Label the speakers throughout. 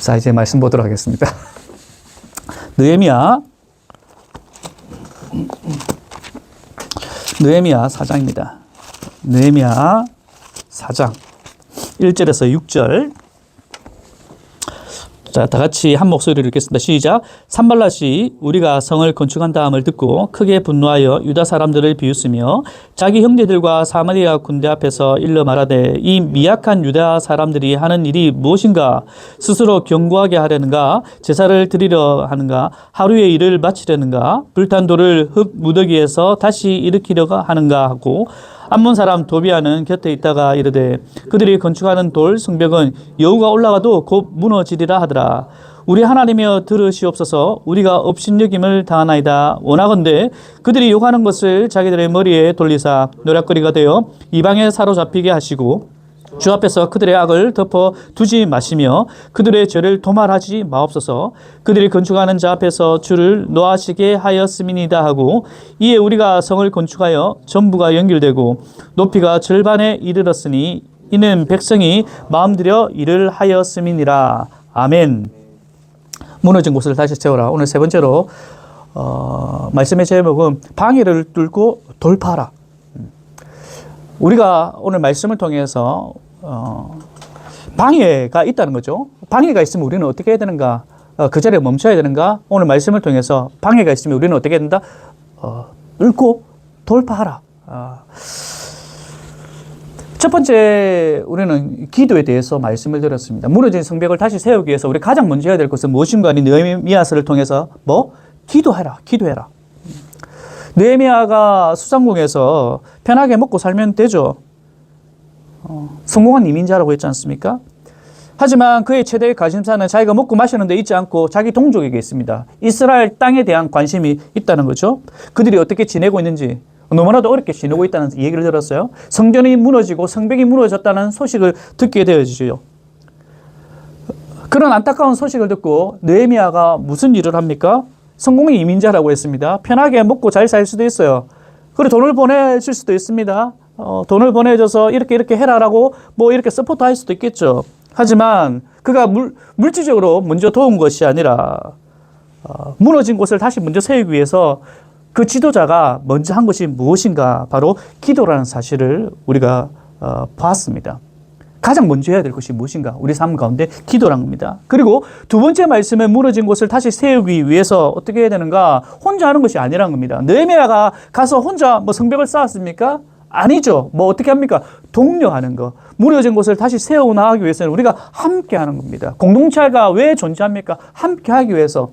Speaker 1: 자, 이제 말씀 보도록 하겠습니다. 느헤미야 4장입니다. 느헤미야 4장 1절에서 6절. 자, 다 같이 한 목소리로 읽겠습니다. 시작. 산발랏이 우리가 성을 건축한 다음을 듣고 크게 분노하여 유다 사람들을 비웃으며 자기 형제들과 사마리아 군대 앞에서 일러 말하되 이 미약한 유다 사람들이 하는 일이 무엇인가? 스스로 견고하게 하려는가? 제사를 드리려 하는가? 하루의 일을 마치려는가? 불탄 돌을 흙 무더기에서 다시 일으키려고 하는가 하고 암몬 사람 도비아는 곁에 있다가 이르되 그들이 건축하는 돌 성벽은 여우가 올라가도 곧 무너지리라 하더라. 우리 하나님이여 들으시옵소서. 우리가 업신여김을 당하나이다. 원하건대 그들이 욕하는 것을 자기들의 머리에 돌리사 노략거리가 되어 이방에 사로잡히게 하시고 주 앞에서 그들의 악을 덮어 두지 마시며 그들의 죄를 도말하지 마옵소서. 그들이 건축하는 자 앞에서 주를 노하시게 하였음이니이다 하고 이에 우리가 성을 건축하여 전부가 연결되고 높이가 절반에 이르렀으니 이는 백성이 마음들여 일을 하였음이니라. 아멘. 무너진 곳을 다시 세워라. 오늘 세 번째로 말씀의 제목은 방해를 뚫고 돌파하라. 우리가 오늘 말씀을 통해서 방해가 있다는 거죠. 방해가 있으면 우리는 어떻게 해야 되는가? 그 자리에 멈춰야 되는가? 오늘 말씀을 통해서 방해가 있으면 우리는 어떻게 해야 된다? 뚫고 돌파하라. 첫 번째 우리는 기도에 대해서 말씀을 드렸습니다. 무너진 성벽을 다시 세우기 위해서 우리 가장 먼저 해야 될 것은 무엇인가? 느헤미야서를 통해서 기도해라. 느헤미야가 수상궁에서 편하게 먹고 살면 되죠. 성공한 이민자라고 했지 않습니까? 하지만 그의 최대의 관심사는 자기가 먹고 마시는 데 있지 않고 자기 동족에게 있습니다. 이스라엘 땅에 대한 관심이 있다는 거죠. 그들이 어떻게 지내고 있는지, 너무나도 어렵게 지내고 있다는 얘기를 들었어요. 성전이 무너지고 성벽이 무너졌다는 소식을 듣게 되어지죠. 그런 안타까운 소식을 듣고 느헤미야가 무슨 일을 합니까? 성공의 이민자라고 했습니다. 편하게 먹고 잘 살 수도 있어요. 그리고 돈을 보내줄 수도 있습니다. 돈을 보내줘서 이렇게 해라라고 이렇게 서포트 할 수도 있겠죠. 하지만 그가 물질적으로 먼저 도운 것이 아니라 무너진 곳을 다시 먼저 세우기 위해서 그 지도자가 먼저 한 것이 무엇인가? 바로 기도라는 사실을 우리가 봤습니다. 가장 먼저 해야 될 것이 무엇인가? 우리 삶 가운데 기도란 겁니다. 그리고 두 번째 말씀은 무너진 곳을 다시 세우기 위해서 어떻게 해야 되는가? 혼자 하는 것이 아니란 겁니다. 느헤미야가 가서 혼자 성벽을 쌓았습니까? 아니죠. 어떻게 합니까? 독려하는 거. 무너진 곳을 다시 세워나가기 위해서는 우리가 함께 하는 겁니다. 공동체가 왜 존재합니까? 함께 하기 위해서.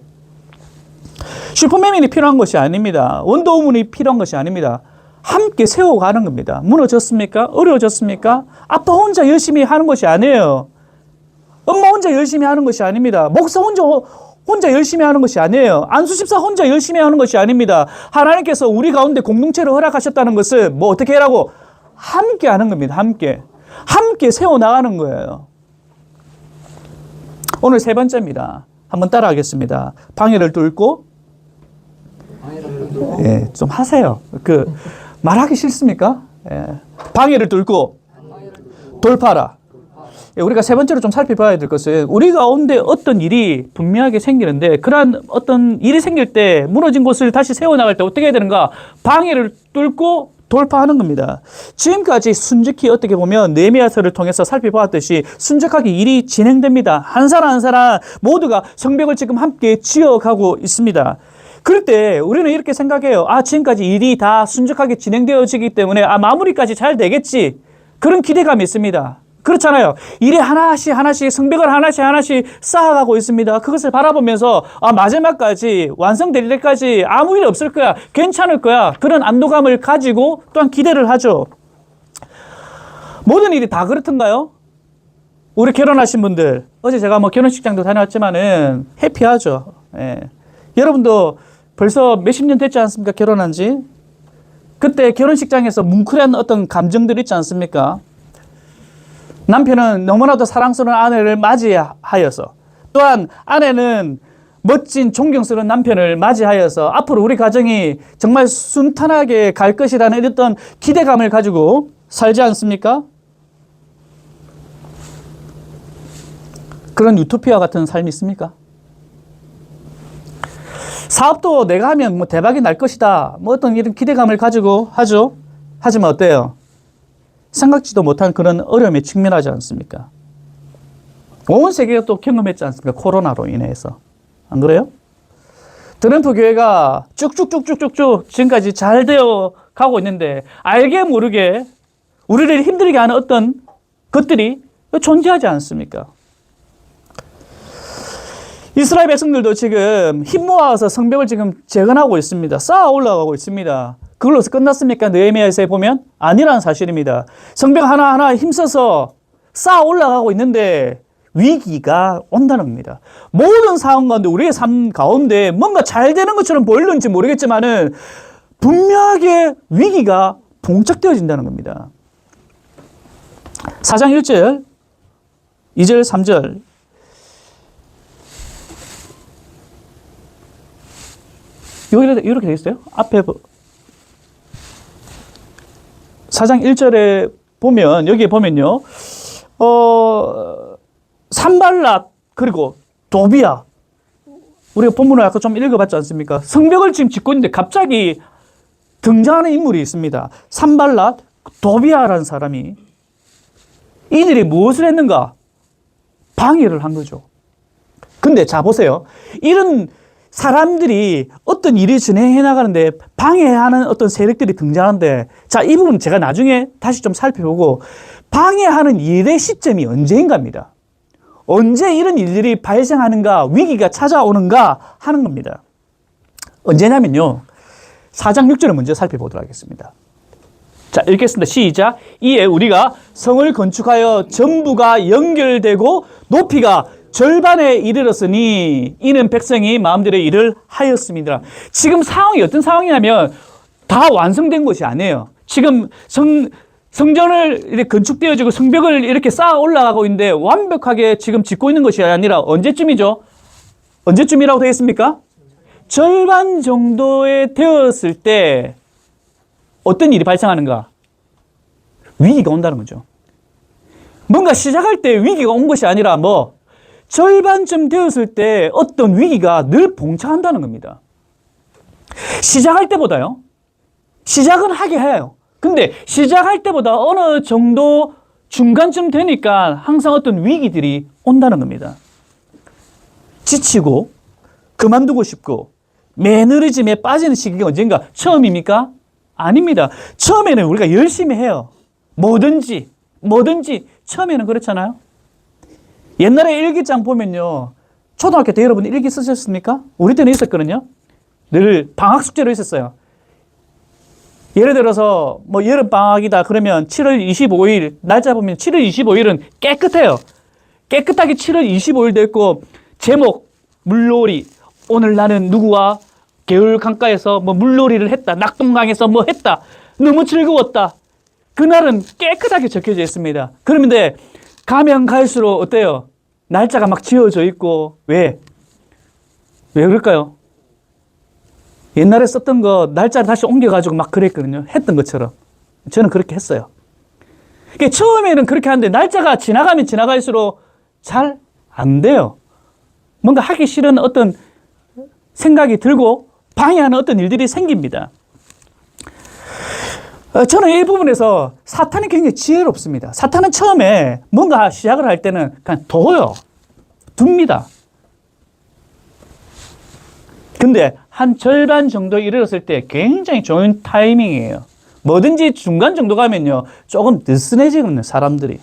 Speaker 1: 슈퍼맨이 필요한 것이 아닙니다. 원더우먼이 필요한 것이 아닙니다. 함께 세워가는 겁니다. 무너졌습니까? 어려워졌습니까? 아빠 혼자 열심히 하는 것이 아니에요. 엄마 혼자 열심히 하는 것이 아닙니다. 목사 혼자 열심히 하는 것이 아니에요. 안수집사 혼자 열심히 하는 것이 아닙니다. 하나님께서 우리 가운데 공동체를 허락하셨다는 것을 어떻게 하라고? 함께 하는 겁니다. 함께 세워나가는 거예요. 오늘 세 번째입니다. 한번 따라하겠습니다. 방해를 뚫고 좀 하세요. 말하기 싫습니까? 방해를 뚫고 돌파하라. 우리가 세 번째로 좀 살펴봐야 될 것은 우리 가운데 어떤 일이 분명하게 생기는데 그러한 어떤 일이 생길 때 무너진 곳을 다시 세워나갈 때 어떻게 해야 되는가? 방해를 뚫고 돌파하는 겁니다. 지금까지 순직히 어떻게 보면 느헤미야서를 통해서 살펴보았듯이 순직하게 일이 진행됩니다. 한 사람 한 사람 모두가 성벽을 지금 함께 지어가고 있습니다. 그럴 때 우리는 이렇게 생각해요. 지금까지 일이 다 순직하게 진행되어지기 때문에 마무리까지 잘 되겠지. 그런 기대감이 있습니다. 그렇잖아요. 일이 하나씩 성벽을 하나씩 쌓아가고 있습니다. 그것을 바라보면서 마지막까지 완성될 때까지 아무 일 없을 거야. 괜찮을 거야. 그런 안도감을 가지고 또한 기대를 하죠. 모든 일이 다 그렇던가요? 우리 결혼하신 분들, 어제 제가 결혼식장도 다녀왔지만은 해피하죠. 여러분도 벌써 몇십 년 됐지 않습니까? 결혼한 지. 그때 결혼식장에서 뭉클한 어떤 감정들이 있지 않습니까? 남편은 너무나도 사랑스러운 아내를 맞이하여서 또한 아내는 멋진 존경스러운 남편을 맞이하여서 앞으로 우리 가정이 정말 순탄하게 갈 것이라는 어떤 기대감을 가지고 살지 않습니까? 그런 유토피아 같은 삶이 있습니까? 사업도 내가 하면 뭐 대박이 날 것이다. 뭐 어떤 이런 기대감을 가지고 하죠. 하지만 어때요? 생각지도 못한 그런 어려움에 직면하지 않습니까? 온 세계가 또 경험했지 않습니까? 코로나로 인해서. 안 그래요? 트럼프 교회가 쭉쭉쭉쭉쭉쭉 지금까지 잘 되어 가고 있는데 알게 모르게 우리를 힘들게 하는 어떤 것들이 존재하지 않습니까? 이스라엘 백성들도 지금 힘 모아서 성벽을 지금 재건하고 있습니다. 쌓아 올라가고 있습니다. 그걸로서 끝났습니까? 느헤미야서에 보면 아니라는 사실입니다. 성벽 하나하나 힘써서 쌓아 올라가고 있는데 위기가 온다는 겁니다. 모든 상황 가운데 우리의 삶 가운데 뭔가 잘 되는 것처럼 보이는지 모르겠지만은 분명하게 위기가 봉착되어진다는 겁니다. 4장 1절, 2절, 3절. 이렇게 되어 있어요. 앞에 4장 1절에 보면, 여기에 보면요. 산발랏 그리고 도비아. 우리가 본문을 아까 좀 읽어봤지 않습니까? 성벽을 지금 짓고 있는데 갑자기 등장하는 인물이 있습니다. 산발랏, 도비아라는 사람이. 이들이 무엇을 했는가? 방해를 한 거죠. 근데 자 보세요. 이런 사람들이 어떤 일이 진행해 나가는데 방해하는 어떤 세력들이 등장하는데, 자, 이 부분 제가 나중에 다시 좀 살펴보고 방해하는 일의 시점이 언제인가입니다. 언제 이런 일들이 발생하는가, 위기가 찾아오는가 하는 겁니다. 언제냐면요. 4장 6절을 먼저 살펴보도록 하겠습니다. 자, 읽겠습니다. 시작. 이에 우리가 성을 건축하여 전부가 연결되고 높이가 절반에 이르렀으니 이는 백성이 마음대로 일을 하였습니다. 지금 상황이 어떤 상황이냐면 다 완성된 것이 아니에요. 지금 성전을 이렇게 건축되어지고 성벽을 이렇게 쌓아 올라가고 있는데 완벽하게 지금 짓고 있는 것이 아니라 언제쯤이죠? 언제쯤이라고 되어 있습니까? 절반 정도에 되었을 때 어떤 일이 발생하는가? 위기가 온다는 거죠. 뭔가 시작할 때 위기가 온 것이 아니라 절반쯤 되었을 때 어떤 위기가 늘 봉착한다는 겁니다. 시작할 때보다요. 시작은 하게 해요. 근데 시작할 때보다 어느 정도 중간쯤 되니까 항상 어떤 위기들이 온다는 겁니다. 지치고 그만두고 싶고 매너리즘에 빠지는 시기가 언젠가 처음입니까? 아닙니다. 처음에는 우리가 열심히 해요. 뭐든지 처음에는 그렇잖아요. 옛날에 일기장 보면요. 초등학교 때 여러분 일기 쓰셨습니까? 우리 때는 있었거든요. 늘 방학 숙제로 있었어요. 예를 들어서 여름방학이다 그러면 7월 25일 날짜 보면 7월 25일은 깨끗해요. 깨끗하게 7월 25일 됐고 제목 물놀이. 오늘 나는 누구와 개울 강가에서 물놀이를 했다. 낙동강에서 했다. 너무 즐거웠다. 그날은 깨끗하게 적혀져 있습니다. 그런데 가면 갈수록 어때요? 날짜가 막 지워져 있고 왜 그럴까요? 옛날에 썼던 거 날짜를 다시 옮겨가지고 막 그랬거든요. 했던 것처럼. 저는 그렇게 했어요. 그러니까 처음에는 그렇게 하는데 날짜가 지나가면 지나갈수록 잘 안 돼요. 뭔가 하기 싫은 어떤 생각이 들고 방해하는 어떤 일들이 생깁니다. 저는 이 부분에서 사탄이 굉장히 지혜롭습니다. 사탄은 처음에 뭔가 시작을 할 때는 그냥 둡니다. 근데 한 절반 정도 이르렀을 때 굉장히 좋은 타이밍이에요. 뭐든지 중간 정도 가면요. 조금 느슨해지거든요, 사람들이.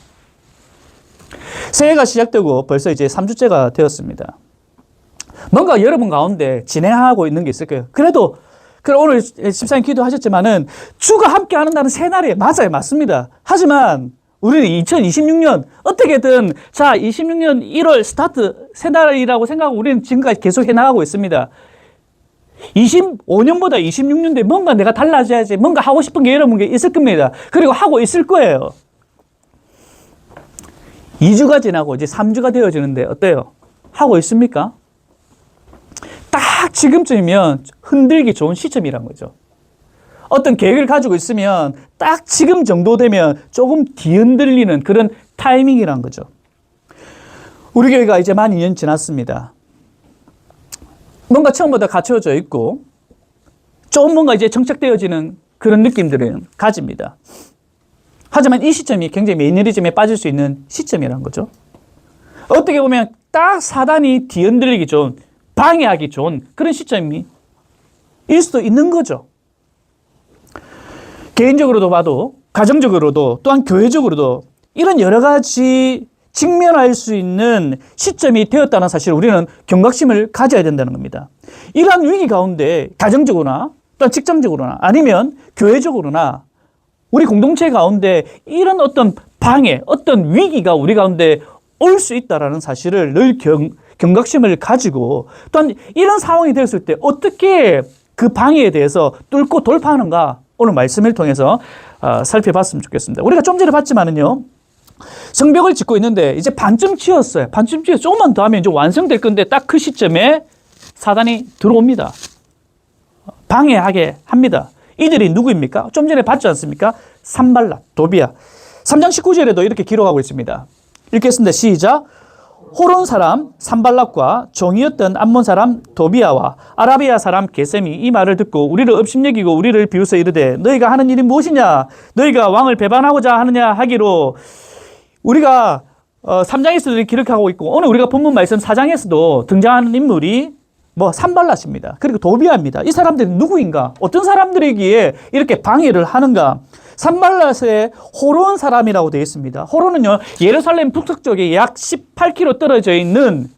Speaker 1: 새해가 시작되고 벌써 이제 3주째가 되었습니다. 뭔가 여러분 가운데 진행하고 있는 게 있을 거예요. 그래도 오늘 집사님 기도하셨지만은 주가 함께 한다는 새날이 맞아요. 맞습니다. 하지만 우리는 2026년 어떻게든 26년 1월 스타트 새날이라고 생각하고 우리는 지금까지 계속 해나가고 있습니다. 25년보다 26년도에 뭔가 내가 달라져야지, 뭔가 하고 싶은 게 여러분 게 있을 겁니다. 그리고 하고 있을 거예요. 2주가 지나고 이제 3주가 되어지는데 어때요? 하고 있습니까? 딱 지금쯤이면 흔들기 좋은 시점이란 거죠. 어떤 계획을 가지고 있으면 딱 지금 정도 되면 조금 뒤흔들리는 그런 타이밍이란 거죠. 우리 교회가 이제 만 2년 지났습니다. 뭔가 처음보다 갖춰져 있고 좀 뭔가 이제 정착되어지는 그런 느낌들을 가집니다. 하지만 이 시점이 굉장히 매너리즘에 빠질 수 있는 시점이라는 거죠. 어떻게 보면 딱 사단이 뒤흔들리기 좋은, 방해하기 좋은 그런 시점이 일 수도 있는 거죠. 개인적으로도 봐도, 가정적으로도, 또한 교회적으로도 이런 여러 가지 직면할 수 있는 시점이 되었다는 사실을 우리는 경각심을 가져야 된다는 겁니다. 이러한 위기 가운데 가정적으로나 또한 직장적으로나 아니면 교회적으로나 우리 공동체 가운데 이런 어떤 방해, 어떤 위기가 우리 가운데 올 수 있다는 사실을 늘 경각심을 가지고 또한 이런 상황이 되었을 때 어떻게 그 방해에 대해서 뚫고 돌파하는가 오늘 말씀을 통해서 살펴봤으면 좋겠습니다. 우리가 좀 전에 봤지만은요. 성벽을 짓고 있는데 이제 반쯤 치웠어요. 반쯤 치워서 조금만 더 하면 이제 완성될 건데 딱 그 시점에 사단이 들어옵니다. 방해하게 합니다. 이들이 누구입니까? 좀 전에 봤지 않습니까? 산발랏, 도비아. 3장 19절에도 이렇게 기록하고 있습니다. 읽겠습니다. 시작. 호론 사람 산발랏과 종이었던 암몬 사람 도비아와 아라비아 사람 게셈이 이 말을 듣고 우리를 업심여기고 우리를 비웃어 이르되 너희가 하는 일이 무엇이냐? 너희가 왕을 배반하고자 하느냐 하기로 우리가 3장에서도 기록하고 있고 오늘 우리가 본문 말씀 4장에서도 등장하는 인물이 산발랏입니다. 그리고 도비아입니다. 이 사람들이 누구인가? 어떤 사람들이기에 이렇게 방해를 하는가? 산발랏의 호론 사람이라고 되어 있습니다. 호론은요, 예루살렘 북서쪽에 약 18km 떨어져 있는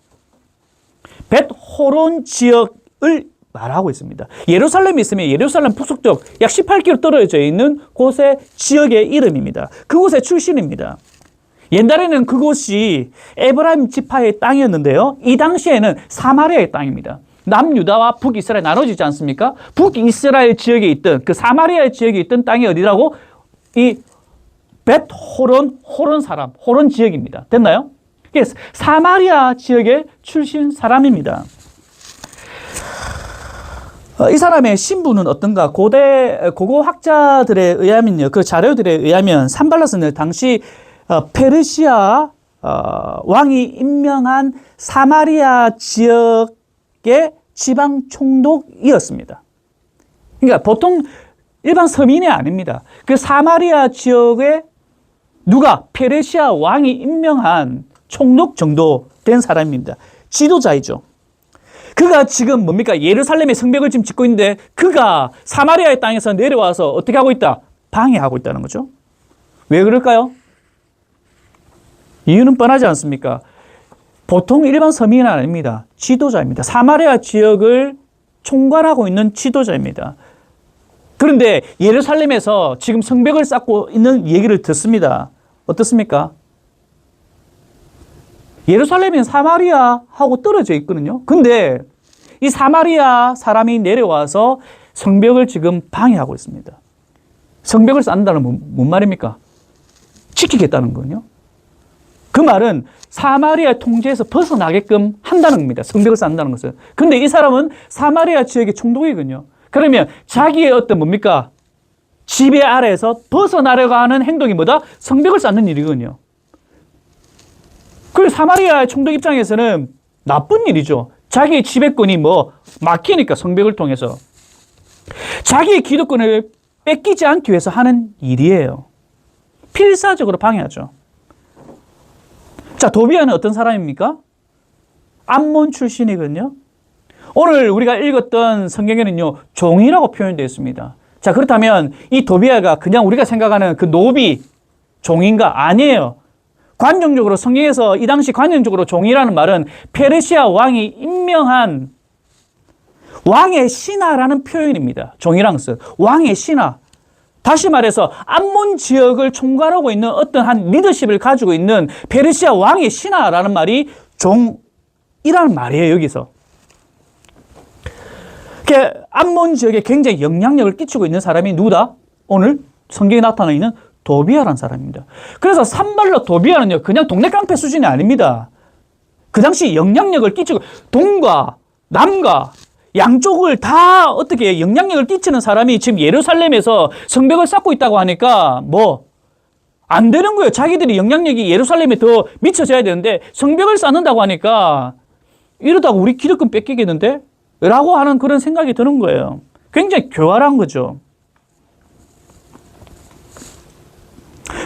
Speaker 1: 벳호론 지역을 말하고 있습니다. 예루살렘이 있으면 예루살렘 북서쪽 약 18km 떨어져 있는 곳의 지역의 이름입니다. 그곳의 출신입니다. 옛날에는 그곳이 에브라임 지파의 땅이었는데요. 이 당시에는 사마리아의 땅입니다. 남유다와 북이스라엘 나눠지지 않습니까? 북이스라엘 지역에 있던 그 사마리아 지역에 있던 땅이 어디라고? 이 벳호론, 호론 사람, 호론 지역입니다. 됐나요? 그래서 사마리아 지역의 출신 사람입니다. 이 사람의 신분은 어떤가? 고고 학자들에 의하면요, 그 자료들에 의하면 산발랏은 당시 페르시아 왕이 임명한 사마리아 지역의 지방 총독이었습니다. 그러니까 보통 일반 서민이 아닙니다. 그 사마리아 지역에 누가 페르시아 왕이 임명한 총독 정도 된 사람입니다. 지도자이죠. 그가 지금 뭡니까? 예루살렘의 성벽을 지금 짓고 있는데 그가 사마리아의 땅에서 내려와서 어떻게 하고 있다? 방해하고 있다는 거죠. 왜 그럴까요? 이유는 뻔하지 않습니까? 보통 일반 서민은 아닙니다. 지도자입니다. 사마리아 지역을 총괄하고 있는 지도자입니다. 그런데 예루살렘에서 지금 성벽을 쌓고 있는 얘기를 듣습니다. 어떻습니까? 예루살렘은 사마리아하고 떨어져 있거든요. 근데 이 사마리아 사람이 내려와서 성벽을 지금 방해하고 있습니다. 성벽을 쌓는다는 뭔 말입니까? 지키겠다는 거군요. 그 말은 사마리아 통제에서 벗어나게끔 한다는 겁니다. 성벽을 쌓는다는 것은. 근데 이 사람은 사마리아 지역의 총독이거든요. 그러면 자기의 어떤 뭡니까? 지배 아래에서 벗어나려고 하는 행동이 뭐다? 성벽을 쌓는 일이거든요. 그리고 사마리아 총독 입장에서는 나쁜 일이죠. 자기의 지배권이 막히니까 성벽을 통해서. 자기의 기득권을 뺏기지 않기 위해서 하는 일이에요. 필사적으로 방해하죠. 자, 도비아는 어떤 사람입니까? 암몬 출신이거든요. 오늘 우리가 읽었던 성경에는요, 종이라고 표현되어 있습니다. 자, 그렇다면 이 도비아가 그냥 우리가 생각하는 그 노비, 종인가? 아니에요. 관용적으로 성경에서 이 당시 관용적으로 종이라는 말은 페르시아 왕이 임명한 왕의 신하라는 표현입니다. 종이라는 것은 왕의 신하. 다시 말해서 암몬 지역을 총괄하고 있는 어떤 한 리더십을 가지고 있는 페르시아 왕의 신하라는 말이 종이라는 말이에요. 여기서. 암몬 지역에 굉장히 영향력을 끼치고 있는 사람이 누구다? 오늘 성경에 나타나 있는 도비아라는 사람입니다. 그래서 산발랏 도비아는요, 그냥 동네 깡패 수준이 아닙니다. 그 당시 영향력을 끼치고 동과 남과 양쪽을 다 어떻게 영향력을 끼치는 사람이 지금 예루살렘에서 성벽을 쌓고 있다고 하니까 안 되는 거예요. 자기들이 영향력이 예루살렘에 더 미쳐져야 되는데 성벽을 쌓는다고 하니까 이러다가 우리 기득권 뺏기겠는데? 라고 하는 그런 생각이 드는 거예요. 굉장히 교활한 거죠.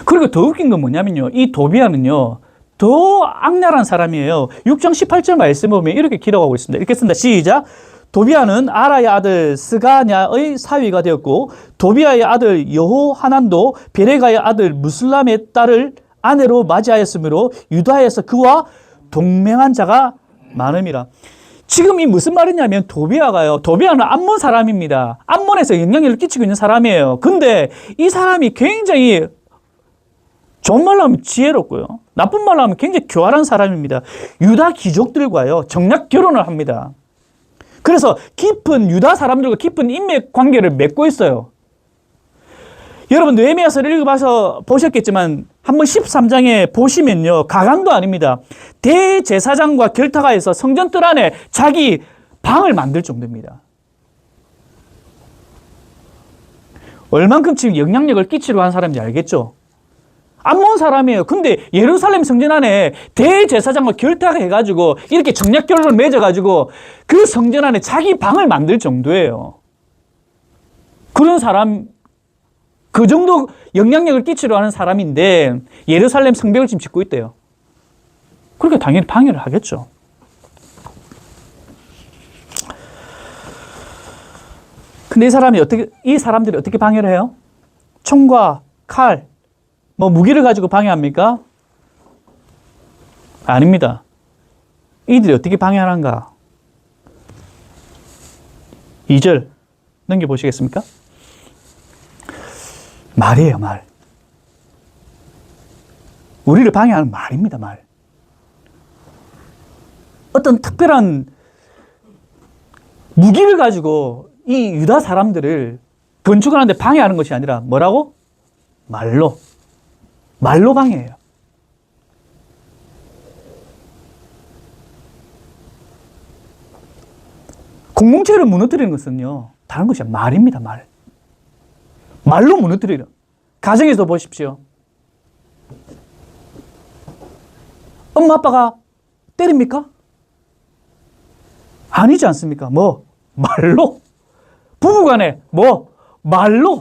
Speaker 1: 그리고 더 웃긴 건 뭐냐면요. 이 도비아는요, 더 악랄한 사람이에요. 6장 18절 말씀 보면 이렇게 기록하고 있습니다. 읽겠습니다. 시작. 도비아는 아라의 아들 스가냐의 사위가 되었고 도비아의 아들 여호하난도 베레가의 아들 무슬람의 딸을 아내로 맞이하였으므로 유다에서 그와 동맹한 자가 많음이라. 지금 이 무슨 말이냐면 도비아는 암몬 사람입니다. 암몬에서 영향력을 끼치고 있는 사람이에요. 근데 이 사람이 굉장히 좋은 말로 하면 지혜롭고요. 나쁜 말로 하면 굉장히 교활한 사람입니다. 유다 귀족들과요, 정략 결혼을 합니다. 그래서 깊은 유다 사람들과 깊은 인맥 관계를 맺고 있어요. 여러분 느헤미야서를 읽어봐서 보셨겠지만 한번 13장에 보시면요, 가강도 아닙니다. 대제사장과 결탁하여서 성전 뜰 안에 자기 방을 만들 정도입니다. 얼만큼 지금 영향력을 끼치려 한 사람인지 알겠죠? 암몬 사람이에요. 근데 예루살렘 성전 안에 대제사장과 결탁해가지고 이렇게 정략 결혼을 맺어가지고 그 성전 안에 자기 방을 만들 정도예요. 그런 사람, 그 정도 영향력을 끼치려 하는 사람인데 예루살렘 성벽을 지금 짓고 있대요. 그러니까 당연히 방해를 하겠죠. 근데 이 사람들이 어떻게 방해를 해요? 총과 칼, 무기를 가지고 방해합니까? 아닙니다. 이들이 어떻게 방해하는가? 2절 넘겨보시겠습니까? 말이에요, 말. 우리를 방해하는 말입니다, 말. 어떤 특별한 무기를 가지고 이 유다 사람들을 건축하는데 방해하는 것이 아니라 뭐라고? 말로 방해해요. 공동체를 무너뜨리는 것은요, 다른 것이 아니라 말입니다, 말. 말로 무너뜨리는. 가정에서 보십시오. 엄마, 아빠가 때립니까? 아니지 않습니까? 말로. 부부간에 말로.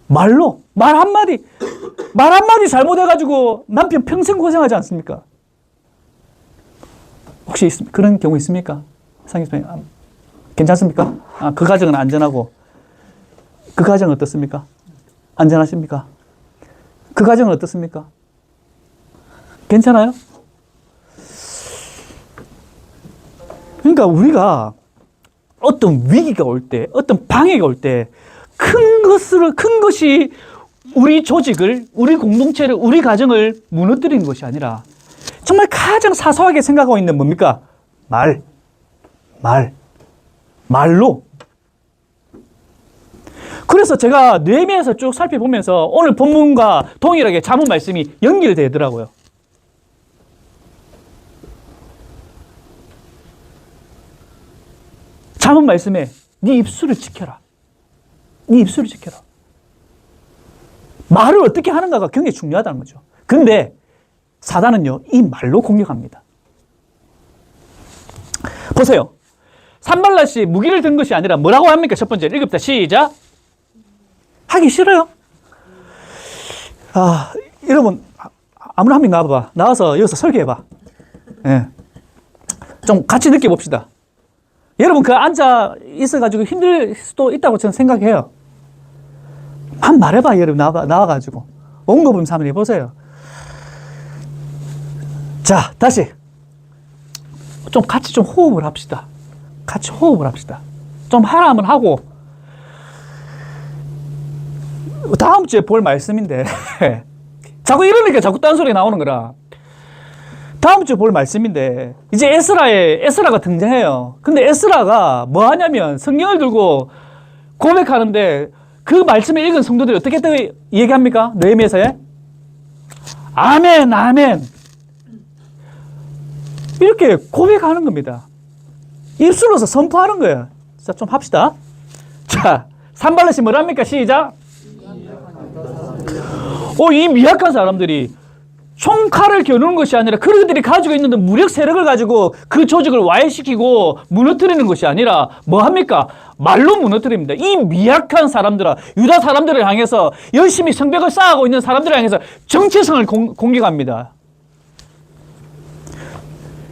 Speaker 1: 말 한마디 잘못해가지고 남편 평생 고생하지 않습니까? 혹시 그런 경우 있습니까? 상기선생님, 괜찮습니까? 그 가정은 안전하고, 그 가정은 어떻습니까? 안전하십니까? 그 가정은 어떻습니까? 괜찮아요? 그러니까 우리가 어떤 위기가 올 때, 어떤 방해가 올 때, 큰 것이 우리 조직을, 우리 공동체를, 우리 가정을 무너뜨리는 것이 아니라 정말 가장 사소하게 생각하고 있는 뭡니까? 말로. 그래서 제가 느헤미야서 쭉 살펴보면서 오늘 본문과 동일하게 자문 말씀이 연결되더라고요. 자문 말씀에 네 입술을 지켜라. 네 입술을 지켜라. 말을 어떻게 하는가가 굉장히 중요하다는 거죠. 근데 사단은요, 이 말로 공격합니다. 보세요. 산발랏이 무기를 든 것이 아니라 뭐라고 합니까? 첫 번째, 읽읍시다. 시작. 하기 싫어요. 여러분, 아무나 한 명 나와봐. 나와서 여기서 설교해봐. 네. 좀 같이 느껴봅시다. 여러분, 앉아 있어가지고 힘들 수도 있다고 저는 생각해요. 한 말해봐, 여러분. 나와가지고. 온거분사 한번 해보세요. 자, 다시. 같이 호흡을 합시다. 같이 호흡을 합시다. 좀 하라 하면 하고. 다음 주에 볼 말씀인데. 자꾸 이러니까 자꾸 딴소리 나오는 거라. 다음 주에 볼 말씀인데, 이제 에스라가 등장해요. 근데 에스라가 뭐 하냐면 성경을 들고 고백하는데 그 말씀을 읽은 성도들이 어떻게 얘기합니까? 느헤미야서에? 아멘, 아멘. 이렇게 고백하는 겁니다. 입술로서 선포하는 거예요. 자, 좀 합시다. 자, 산발랏이 뭐랍니까? 시작. 이 미약한 사람들이 총칼을 겨누는 것이 아니라 그들이 가지고 있는 무력 세력을 가지고 그 조직을 와해시키고 무너뜨리는 것이 아니라 뭐 합니까? 말로 무너뜨립니다. 이 미약한 사람들아, 유다 사람들을 향해서 열심히 성벽을 쌓아가고 있는 사람들을 향해서 정체성을 공격합니다.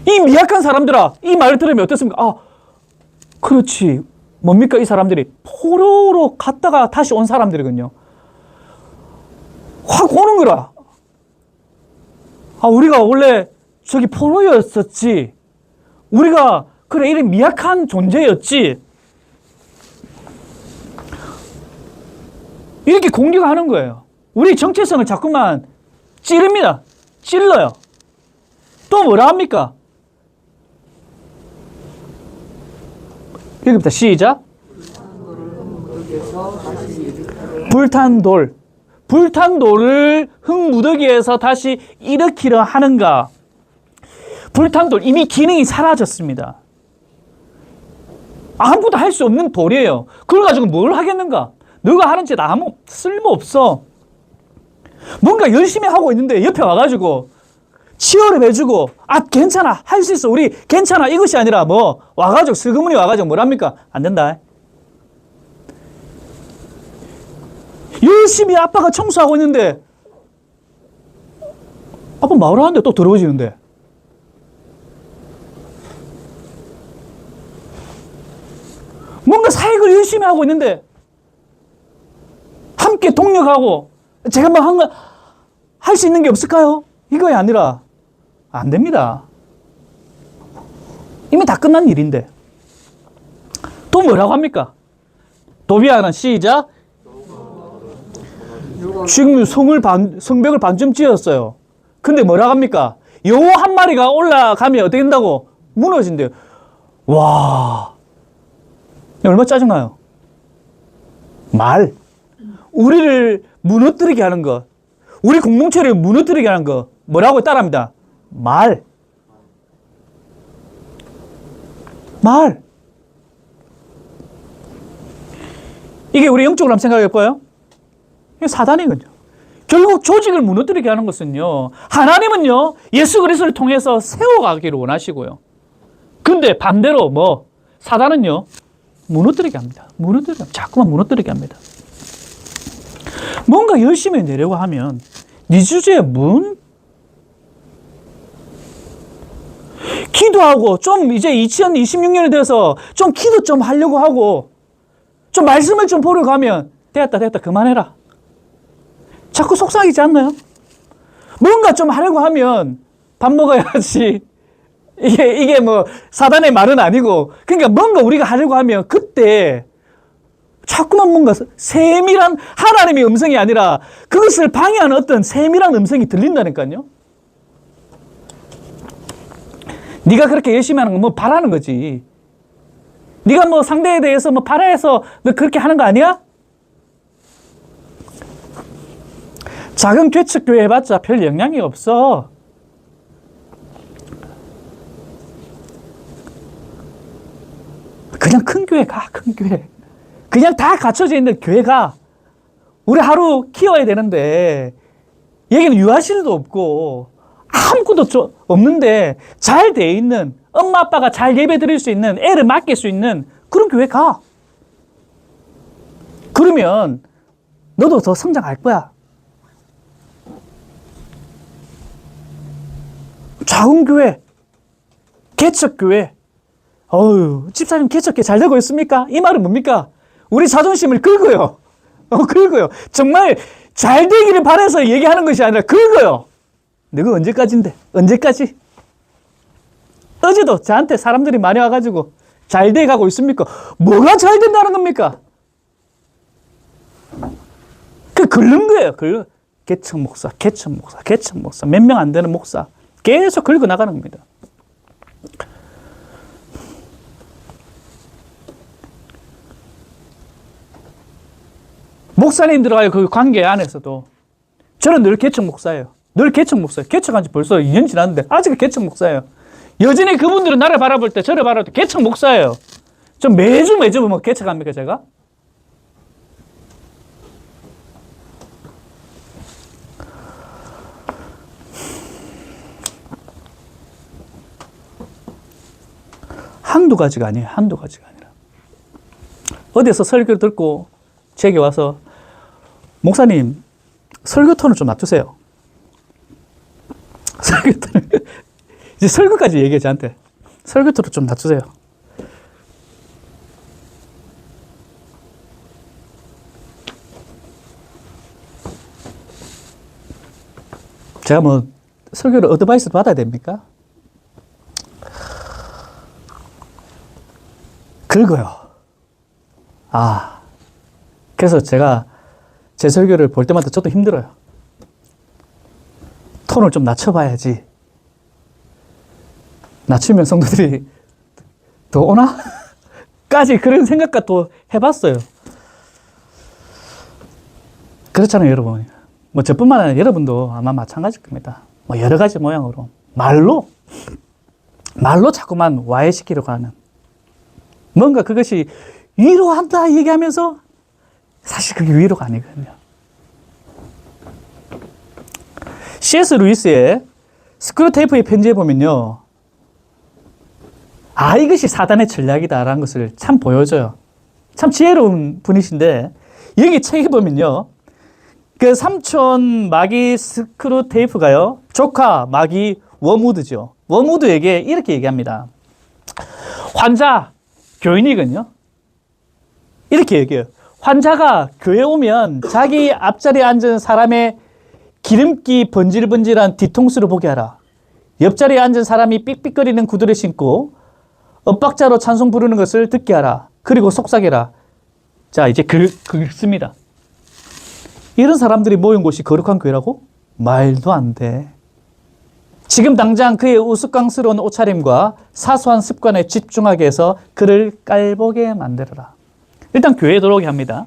Speaker 1: 이 미약한 사람들아, 이 말을 들으면 어떻습니까? 그렇지. 뭡니까? 이 사람들이 포로로 갔다가 다시 온 사람들이거든요. 확 오는 거라. 우리가 원래 저기 포로였었지. 우리가 그래 이런 미약한 존재였지. 이렇게 공격하는 거예요. 우리 정체성을 자꾸만 찌릅니다. 찔러요. 또 뭐라 합니까? 읽읍니다. 시작. 불탄 돌. 불탄 돌을 흙무더기에서 다시 일으키려 하는가? 불탄 돌, 이미 기능이 사라졌습니다. 아무것도 할 수 없는 돌이에요. 그걸 가지고 뭘 하겠는가? 너가 하는 짓 아무 쓸모없어. 뭔가 열심히 하고 있는데 옆에 와가지고 치열을 해주고 괜찮아, 할 수 있어, 우리 괜찮아, 이것이 아니라 와가지고 슬그머니 와가지고 뭐랍니까? 안 된다. 열심히 아빠가 청소하고 있는데 아빠 마을하는데 또 더러워지는데. 뭔가 사역을 열심히 하고 있는데 함께 동력하고 제가 할 수 있는 게 없을까요? 이거야 아니라 안 됩니다. 이미 다 끝난 일인데. 또 뭐라고 합니까? 도비아는 시작. 지금 성벽을 반쯤 지었어요. 근데 뭐라고 합니까? 요 한 마리가 올라가면 어떻게 된다고? 무너진대요. 와, 얼마나 짜증나요? 우리를 무너뜨리게 하는 것, 우리 공동체를 무너뜨리게 하는 것, 뭐라고 따라합니다? 말. 이게 우리 영적으로 한번 생각해 볼까요? 이게 사단이거든요. 결국 조직을 무너뜨리게 하는 것은요, 하나님은요, 예수 그리스도를 통해서 세워가기를 원하시고요. 근데 반대로 사단은요, 무너뜨리게 합니다. 자꾸만 무너뜨리게 합니다. 뭔가 열심히 내려고 하면 네 주제에 기도하고 좀 이제 2026년이 돼서 좀 기도 좀 하려고 하고 좀 말씀을 좀 보러 가면 됐다 그만해라. 자꾸 속상하지 않나요? 뭔가 좀 하려고 하면 밥 먹어야지. 이게 사단의 말은 아니고, 그러니까 뭔가 우리가 하려고 하면 그때 자꾸만 뭔가 세밀한 하나님의 음성이 아니라 그것을 방해하는 어떤 세밀한 음성이 들린다니까요. 네가 그렇게 열심히 하는 건 바라는 거지. 네가 상대에 대해서 바라해서 너 그렇게 하는 거 아니야? 작은 개척교회 해봤자 별 영향이 없어. 그냥 큰 교회 가, 큰 교회. 그냥 다 갖춰져 있는 교회 가. 우리 하루 키워야 되는데 여기는 유아실도 없고 아무것도 없는데 잘 돼 있는, 엄마 아빠가 잘 예배 드릴 수 있는, 애를 맡길 수 있는 그런 교회 가. 그러면 너도 더 성장할 거야. 작은 교회, 개척교회. 집사님 개척교회 잘 되고 있습니까? 이 말은 뭡니까? 우리 자존심을 긁어요. 긁어요. 정말 잘 되기를 바라서 얘기하는 것이 아니라 긁어요. 너가 언제까지인데? 언제까지? 어제도 저한테 사람들이 많이 와가지고 잘 돼 가고 있습니까? 뭐가 잘 된다는 겁니까? 긁는 거예요. 개척 목사, 몇 명 안 되는 목사. 계속 긁어 나가는 겁니다. 목사님들과의 그 관계 안에서도 저는 늘 개척 목사예요. 개척한 지 벌써 2년 지났는데 아직 개척 목사예요. 여전히 그분들은 나를 바라볼 때, 저를 바라볼 때 개척 목사예요. 저 매주 개척합니까, 제가? 한두 가지가 아니에요. 한두 가지가 아니라. 어디에서 설교를 듣고 제게 와서 목사님 설교 톤을 좀 낮추세요. 설교 톤을 이제 설교까지 얘기해 저한테. 설교 톤을 좀 낮추세요. 제가 뭐 설교를 어드바이스 받아야 됩니까? 긁어요. 그래서 제가 제 설교를 볼 때마다 저도 힘들어요. 톤을 좀 낮춰봐야지. 낮추면 성도들이 더 오나? 까지 그런 생각과 또 해봤어요. 그렇잖아요, 여러분. 뭐 저뿐만 아니라 여러분도 아마 마찬가지일 겁니다. 뭐 여러 가지 모양으로. 말로 자꾸만 와해시키려고 하는. 뭔가 그것이 위로한다 얘기하면서 사실 그게 위로가 아니거든요. C.S. 루이스의 스크루테이프의 편지에 보면요. 이것이 사단의 전략이다라는 것을 참 보여줘요. 참 지혜로운 분이신데 여기 책에 보면요. 그 삼촌 마기 스크루테이프가요. 조카 마기 워무드죠. 워무드에게 이렇게 얘기합니다. 환자, 교인이거든요. 이렇게 얘기해요. 환자가 교회 오면 자기 앞자리에 앉은 사람의 기름기 번질번질한 뒤통수를 보게 하라. 옆자리에 앉은 사람이 삑삑거리는 구두를 신고 엇박자로 찬송 부르는 것을 듣게 하라. 그리고 속삭여라. 자, 이제 긁습니다. 이런 사람들이 모인 곳이 거룩한 교회라고? 말도 안 돼. 지금 당장 그의 우스꽝스러운 옷차림과 사소한 습관에 집중하게 해서 그를 깔보게 만들어라. 일단 교회에 들어오게 합니다.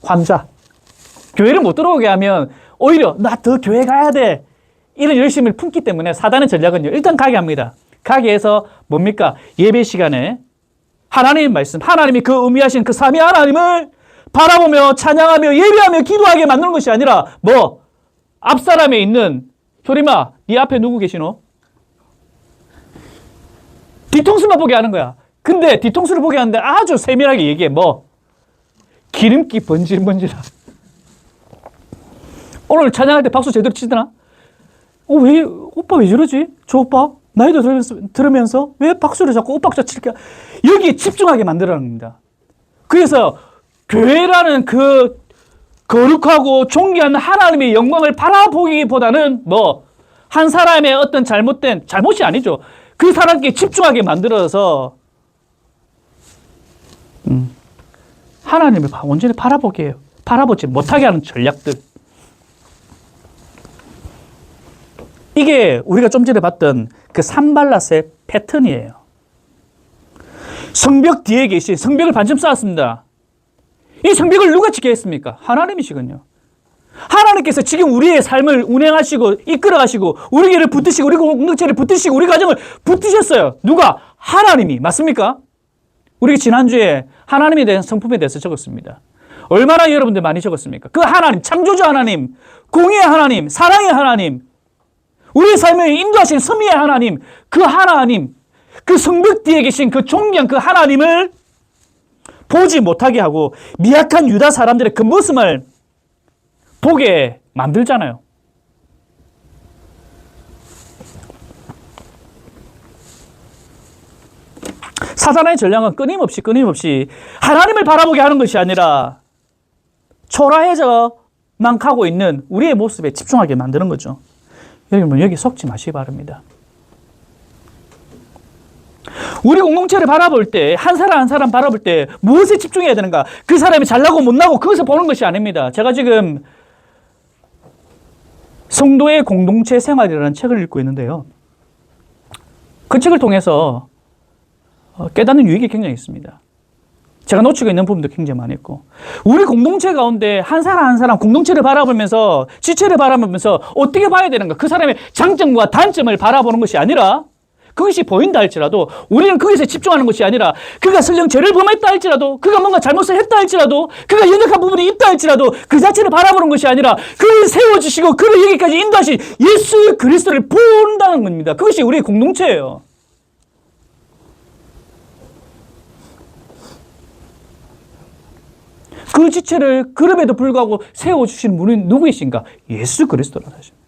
Speaker 1: 환자. 교회를 못 들어오게 하면 오히려 나 더 교회 가야 돼. 이런 열심을 품기 때문에 사단의 전략은요. 일단 가게 합니다. 가게 해서 뭡니까? 예배 시간에 하나님의 말씀, 하나님이 그 의미하신 그 삼위 하나님을 바라보며 찬양하며 예배하며 기도하게 만드는 것이 아니라 뭐 앞사람에 있는 효림아, 네 앞에 누구 계시노? 뒤통수만 보게 하는 거야. 근데 뒤통수를 보게 하는데 아주 세밀하게 얘기해. 뭐? 기름기 번질번질한. 오늘 찬양할 때 박수 제대로 치더나? 오빠 왜 저러지? 저 오빠? 나이도 들으면서 왜 박수를 자꾸 엇박자 칠까? 여기에 집중하게 만들어라는 겁니다. 그래서 교회라는 그 거룩하고 존귀한 하나님의 영광을 바라보기보다는 뭐 한 사람의 어떤 잘못이 아니죠. 그 사람께 집중하게 만들어서 하나님을 온전히 바라보게 해요. 바라보지 못하게 하는 전략들. 이게 우리가 좀 전에 봤던 그 산발랏의 패턴이에요. 성벽 뒤에 계신 성벽을 반쯤 쌓았습니다. 이 성벽을 누가 지켜했습니까? 하나님이시군요. 하나님께서 지금 우리의 삶을 운행하시고 이끌어가시고 우리를 붙드시고 우리 공동체를 붙드시고 우리 가정을 붙드셨어요. 누가? 하나님이. 맞습니까? 우리가 지난주에 하나님에 대한 성품에 대해서 적었습니다. 얼마나 여러분들 많이 적었습니까? 그 하나님, 창조주 하나님, 공의의 하나님, 사랑의 하나님, 우리의 삶을 인도하신 섭리의 하나님, 그 하나님, 그 성벽 뒤에 계신 그 존귀한 그 하나님을 보지 못하게 하고 미약한 유다 사람들의 그 모습을 보게 만들잖아요. 사단의 전략은 끊임없이 하나님을 바라보게 하는 것이 아니라 초라해져만 가고 있는 우리의 모습에 집중하게 만드는 거죠. 여러분 여기 속지 마시기 바랍니다. 우리 공동체를 바라볼 때 한 사람 한 사람 바라볼 때 무엇에 집중해야 되는가? 그 사람이 잘나고 못나고 그것을 보는 것이 아닙니다. 제가 지금 성도의 공동체 생활이라는 책을 읽고 있는데요. 그 책을 통해서 깨닫는 유익이 굉장히 있습니다. 제가 놓치고 있는 부분도 굉장히 많이 있고 우리 공동체 가운데 한 사람 한 사람 공동체를 바라보면서 지체를 바라보면서 어떻게 봐야 되는가? 그 사람의 장점과 단점을 바라보는 것이 아니라 그것이 보인다 할지라도 우리는 거기서 집중하는 것이 아니라 그가 설령 죄를 범했다 할지라도 그가 뭔가 잘못을 했다 할지라도 그가 연약한 부분이 있다 할지라도 그 자체를 바라보는 것이 아니라 그를 세워주시고 그를 여기까지 인도하신 예수 그리스도를 본다는 겁니다. 그것이 우리의 공동체예요. 그 지체를 그럼에도 불구하고 세워주시는 분은 누구이신가? 예수 그리스도라는 것입니다.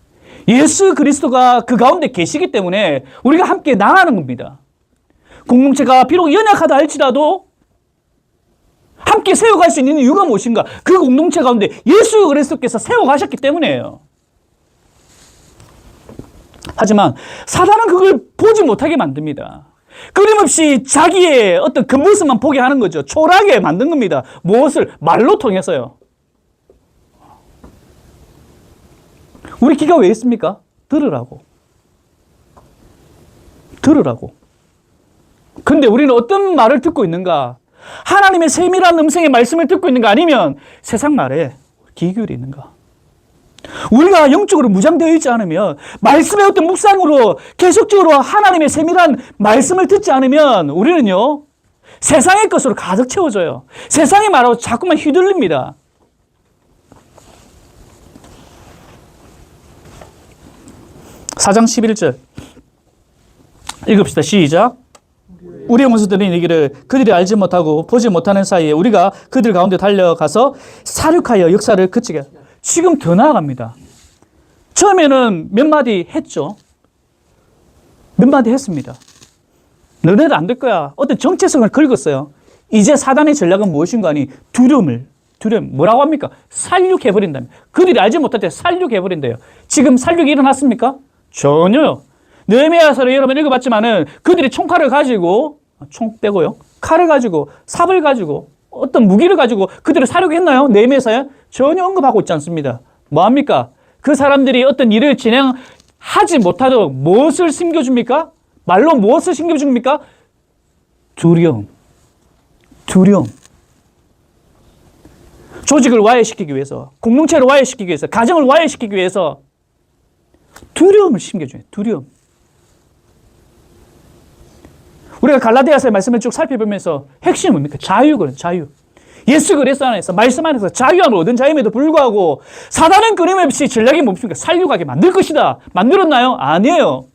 Speaker 1: 예수 그리스도가 그 가운데 계시기 때문에 우리가 함께 나가는 겁니다. 공동체가 비록 연약하다 할지라도 함께 세워갈 수 있는 이유가 무엇인가? 그 공동체 가운데 예수 그리스도께서 세워가셨기 때문이에요. 하지만 사단은 그걸 보지 못하게 만듭니다. 끊임없이 자기의 어떤 그 모습만 보게 하는 거죠. 초라하게 만든 겁니다. 무엇을? 말로 통해서요. 우리 귀가 왜 있습니까? 들으라고. 들으라고. 근데 우리는 어떤 말을 듣고 있는가? 하나님의 세밀한 음성의 말씀을 듣고 있는가? 아니면 세상 말에 귀 기울이는가? 우리가 영적으로 무장되어 있지 않으면, 말씀의 어떤 묵상으로 계속적으로 하나님의 세밀한 말씀을 듣지 않으면 우리는요, 세상의 것으로 가득 채워져요. 세상의 말하고 자꾸만 휘둘립니다. 사장 11절 읽읍시다. 시작. 우리의 원수들이 이르기를 그들이 알지 못하고 보지 못하는 사이에 우리가 그들 가운데 달려가서 사륙하여 역사를 그치게. 지금 더 나아갑니다. 처음에는 몇 마디 했죠. 몇 마디 했습니다. 너네는 안 될 거야. 어떤 정체성을 긁었어요. 이제 사단의 전략은 무엇인가 하니 두려움, 뭐라고 합니까? 살육해버린다며. 그들이 알지 못할 때 살육해버린대요. 지금 살육이 일어났습니까? 전혀요. 느헤미야서를 여러분 읽어봤지만은 그들이 총칼을 가지고, 총 빼고요, 칼을 가지고, 삽을 가지고, 어떤 무기를 가지고 그들을 사륙했나요? 느헤미야서에 전혀 언급하고 있지 않습니다. 뭐합니까? 그 사람들이 어떤 일을 진행하지 못하도록 무엇을 심겨줍니까? 말로 무엇을 심겨줍니까? 두려움. 두려움. 조직을 와해시키기 위해서, 공동체를 와해시키기 위해서, 가정을 와해시키기 위해서 두려움을 심겨줘요. 두려움. 우리가 갈라디아서의 말씀을 쭉 살펴보면서 핵심이 뭡니까? 자유거든요. 자유. 예수 그리스도 안에서, 말씀 안에서 자유함을 얻은 자임에도 불구하고 사단은 끊임없이 전략이 뭡니까? 살육하게 만들 것이다. 만들었나요? 아니에요.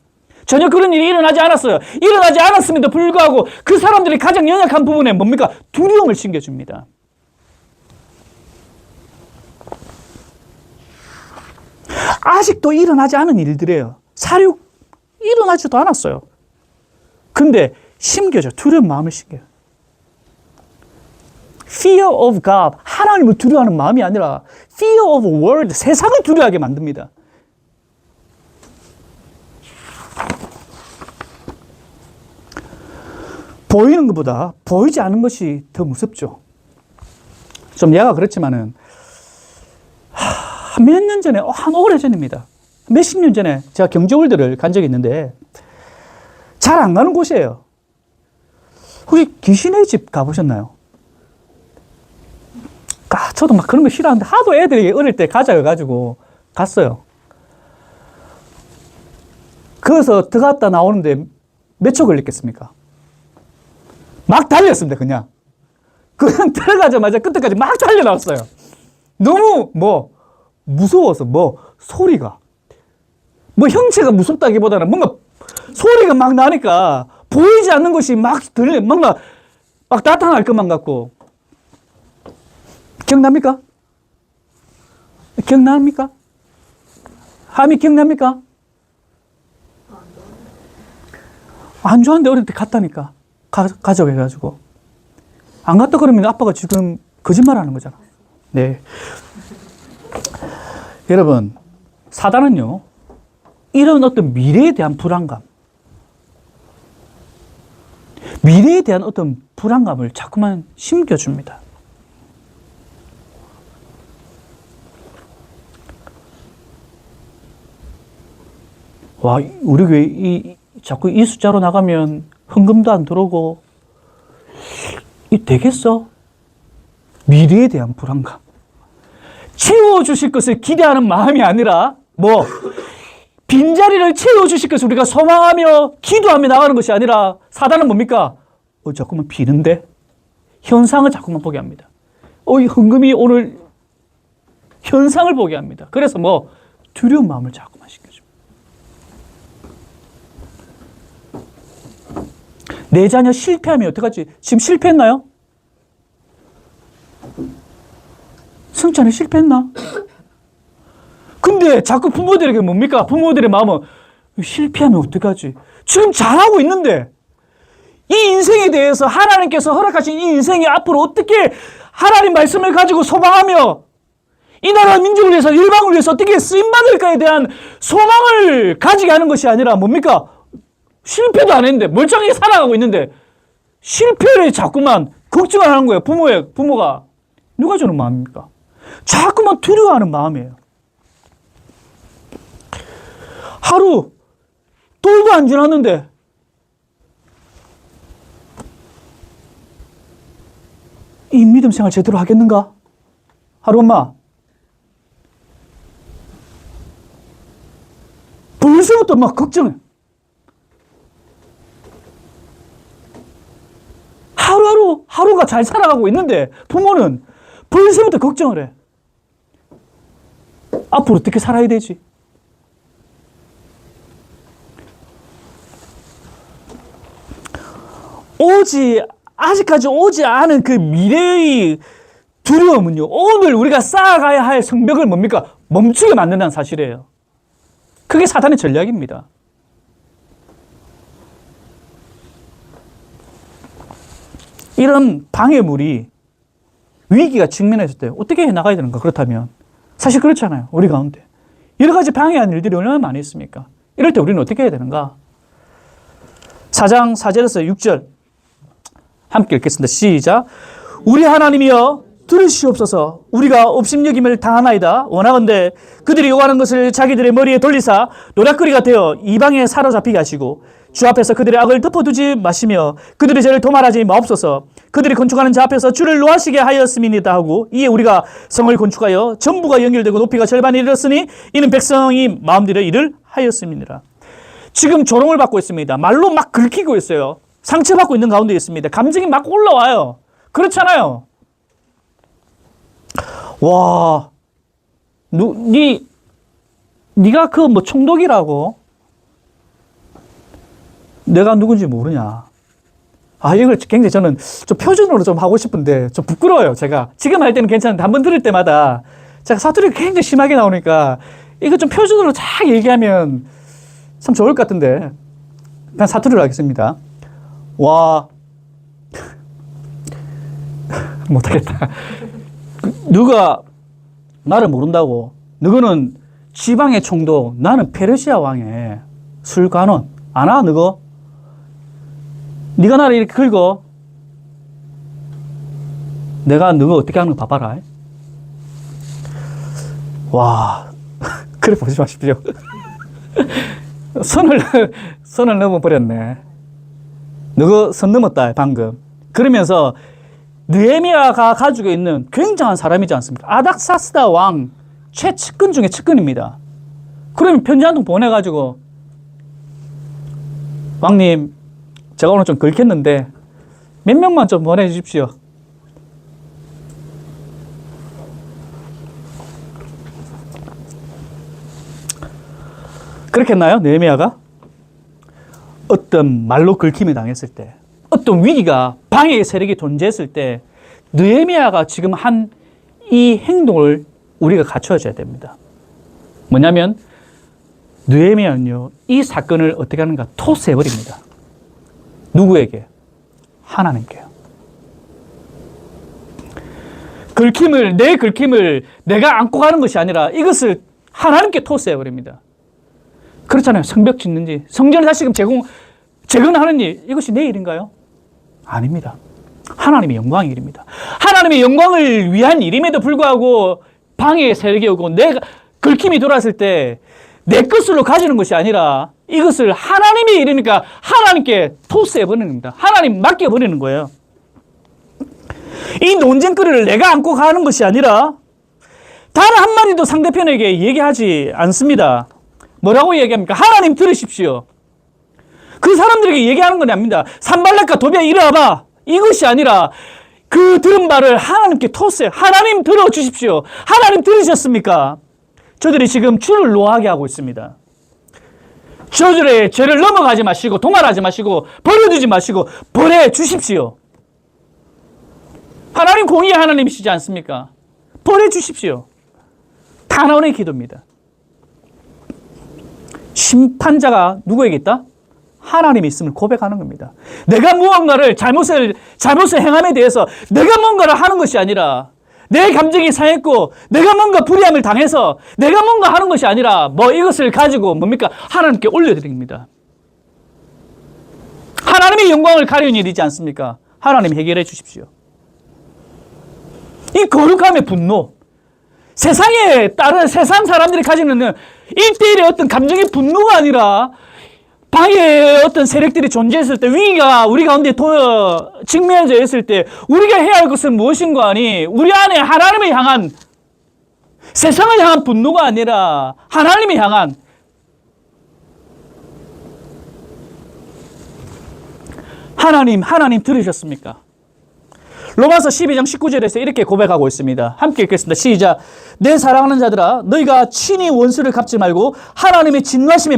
Speaker 1: 전혀 그런 일이 일어나지 않았어요. 일어나지 않았음에도 불구하고 그 사람들이 가장 연약한 부분에 뭡니까? 두려움을 심겨줍니다. 아직도 일어나지 않은 일들이에요. 사륙 일어나지도 않았어요. 근데 심겨져. 두려운 마음을 심겨요. Fear of God. 하나님을 두려워하는 마음이 아니라 Fear of world. 세상을 두려워하게 만듭니다. 보이는 것보다 보이지 않은 것이 더 무섭죠. 좀 얘가 그렇지만은 몇 년 전에, 한 오래전입니다. 몇십 년 전에 제가 경제월드를 간 적이 있는데 잘 안 가는 곳이에요. 혹시 귀신의 집 가보셨나요? 저도 막 그런 거 싫어하는데 하도 애들이 어릴 때 가자 해가지고 갔어요. 거기서 들어갔다 나오는데 몇 초 걸렸겠습니까? 막 달렸습니다, 그냥. 그냥 들어가자마자 끝에까지 막 달려 나왔어요. 너무 무서워서 소리가. 형체가 무섭다기보다는 뭔가 소리가 막 나니까 보이지 않는 것이 막 들려, 뭔가 막 나타날 것만 같고. 기억납니까? 기억납니까? 함이 기억납니까? 안 좋아하는데 어릴 때 갔다니까. 가자고 해가지고. 안 갔다 그러면 아빠가 지금 거짓말 하는 거잖아. 네. 여러분, 사단은요, 이런 어떤 미래에 대한 불안감, 미래에 대한 어떤 불안감을 자꾸만 심겨줍니다. 와, 우리 교회 자꾸 이 숫자로 나가면 헌금도 안 들어오고, 되겠어? 미래에 대한 불안감. 채워주실 것을 기대하는 마음이 아니라, 빈자리를 채워주실 것을 우리가 소망하며 기도하며 나가는 것이 아니라, 사단은 뭡니까? 자꾸만 비는데? 현상을 자꾸만 보게 합니다. 이 헌금이 오늘 현상을 보게 합니다. 그래서 두려운 마음을 자꾸만 시켜줍니다. 내 자녀 실패하면 어떡하지? 지금 실패했나요? 성찬에 실패했나? 근데 자꾸 부모들에게 뭡니까? 부모들의 마음은 실패하면 어떡하지? 지금 잘하고 있는데 이 인생에 대해서 하나님께서 허락하신 이 인생이 앞으로 어떻게 하나님 말씀을 가지고 소망하며 이 나라 민족을 위해서 일방을 위해서 어떻게 쓰임받을까에 대한 소망을 가지게 하는 것이 아니라 뭡니까? 실패도 안 했는데 멀쩡하게 살아가고 있는데 실패를 자꾸만 걱정을 하는 거예요. 부모가. 누가 주는 마음입니까? 자꾸만 두려워하는 마음이에요. 하루 돌도 안 지났는데 이 믿음 생활 제대로 하겠는가? 하루 엄마. 벌써부터 막 걱정해. 하루가 잘 살아가고 있는데 부모는 벌써부터 걱정을 해. 앞으로 어떻게 살아야 되지? 아직까지 오지 않은 그 미래의 두려움은요, 오늘 우리가 쌓아가야 할 성벽을 뭡니까? 멈추게 만든다는 사실이에요. 그게 사탄의 전략입니다. 이런 방해물이 위기가 직면했을 때 어떻게 해나가야 되는가? 그렇다면 사실 그렇잖아요. 우리 가운데 여러 가지 방해하는 일들이 얼마나 많이 있습니까? 이럴 때 우리는 어떻게 해야 되는가? 4장 4절에서 6절 함께 읽겠습니다. 시작. 우리 하나님이여 들으시옵소서. 우리가 업심여김을 당하나이다. 원하건대 그들이 요구하는 것을 자기들의 머리에 돌리사 노략거리가 되어 이방에 사로잡히게 하시고 주 앞에서 그들의 악을 덮어두지 마시며 그들의 죄를 도말하지 마옵소서. 그들이 건축하는 자 앞에서 주를 노하시게 하였음이니이다 하고 이에 우리가 성을 건축하여 전부가 연결되고 높이가 절반에 이르렀으니 이는 백성이 마음대로 일을 하였음이니라. 지금 조롱을 받고 있습니다. 말로 막 긁히고 있어요. 상처받고 있는 가운데 있습니다. 감정이 막 올라와요. 그렇잖아요. 와, 네가 그 뭐 총독이라고? 내가 누군지 모르냐? 이걸 굉장히 저는 좀 표준으로 좀 하고 싶은데 좀 부끄러워요. 제가 지금 할 때는 괜찮은데 한번 들을 때마다 제가 사투리가 굉장히 심하게 나오니까 이거 좀 표준으로 쫙 얘기하면 참 좋을 것 같은데 그냥 사투리로 하겠습니다. 와, 못하겠다. 누가 나를 모른다고? 너는 지방의 총독, 나는 페르시아 왕의 술관원. 아나 너거? 네가 나를 이렇게 긁어? 내가 너가 어떻게 하는 거 봐봐라. 와, 그래 보지 마십시오. 선을 넘어버렸네. 너가 선 넘었다 방금. 그러면서 느헤미야가 가지고 있는 굉장한 사람이지 않습니까? 아닥사스다 왕 최측근 중에 측근입니다. 그러면 편지 한 통 보내가지고 왕님 제가 오늘 좀 긁혔는데 몇 명만 좀 보내주십시오. 그렇게 했나요? 느헤미야가? 어떤 말로 긁힘을 당했을 때, 어떤 위기가 방해의 세력이 존재했을 때 느헤미야가 지금 한 이 행동을 우리가 갖춰줘야 됩니다. 뭐냐면 느헤미야는요, 이 사건을 어떻게 하는가? 토스해버립니다. 누구에게? 하나님께요. 내 긁힘을 내가 안고 가는 것이 아니라 이것을 하나님께 토스해버립니다. 그렇잖아요. 성벽 짓는지, 성전을 다시금 재건하는 일, 이것이 내 일인가요? 아닙니다. 하나님의 영광의 일입니다. 하나님의 영광을 위한 일임에도 불구하고 방해의 세력이 오고 내가 긁힘이 돌아왔을 때 내 것으로 가지는 것이 아니라 이것을 하나님의 일이니까 하나님께 토스해버리는 겁니다. 하나님 맡겨버리는 거예요. 이 논쟁거리를 내가 안고 가는 것이 아니라 단 한마디도 상대편에게 얘기하지 않습니다. 뭐라고 얘기합니까? 하나님 들으십시오. 그 사람들에게 얘기하는 건 아닙니다. 산발락과 도비야 이리 와봐. 이것이 아니라 그 들은 바를 하나님께 토스해요. 하나님 들어주십시오. 하나님 들으셨습니까? 저들이 지금 주를 노하게 하고 있습니다. 저들의 죄를 넘어가지 마시고 도말하지 마시고 버려두지 마시고 버려 주십시오. 하나님 공의의 하나님이시지 않습니까? 벌해 주십시오. 탄원의 기도입니다. 심판자가 누구에게 있다? 하나님이 있음을 고백하는 겁니다. 내가 무언가를 잘못을 행함에 대해서 내가 뭔가를 하는 것이 아니라 내 감정이 상했고 내가 뭔가 불의함을 당해서 내가 뭔가 하는 것이 아니라 이것을 가지고 뭡니까? 하나님께 올려드립니다. 하나님의 영광을 가리는 일이지 않습니까? 하나님 해결해 주십시오. 이 거룩함의 분노, 세상에 다른 세상 사람들이 가지고 있는 1대1의 어떤 감정의 분노가 아니라 방해의 어떤 세력들이 존재했을 때, 위기가 우리 가운데 직면해져 있을 때 우리가 해야 할 것은 무엇인가 하니 우리 안에 하나님을 향한, 세상을 향한 분노가 아니라 하나님을 향한, 하나님 들으셨습니까? 로마서 12장 19절에서 이렇게 고백하고 있습니다. 함께 읽겠습니다. 시작. 내 사랑하는 자들아, 너희가 친히 원수를 갚지 말고 하나님의 진노하심에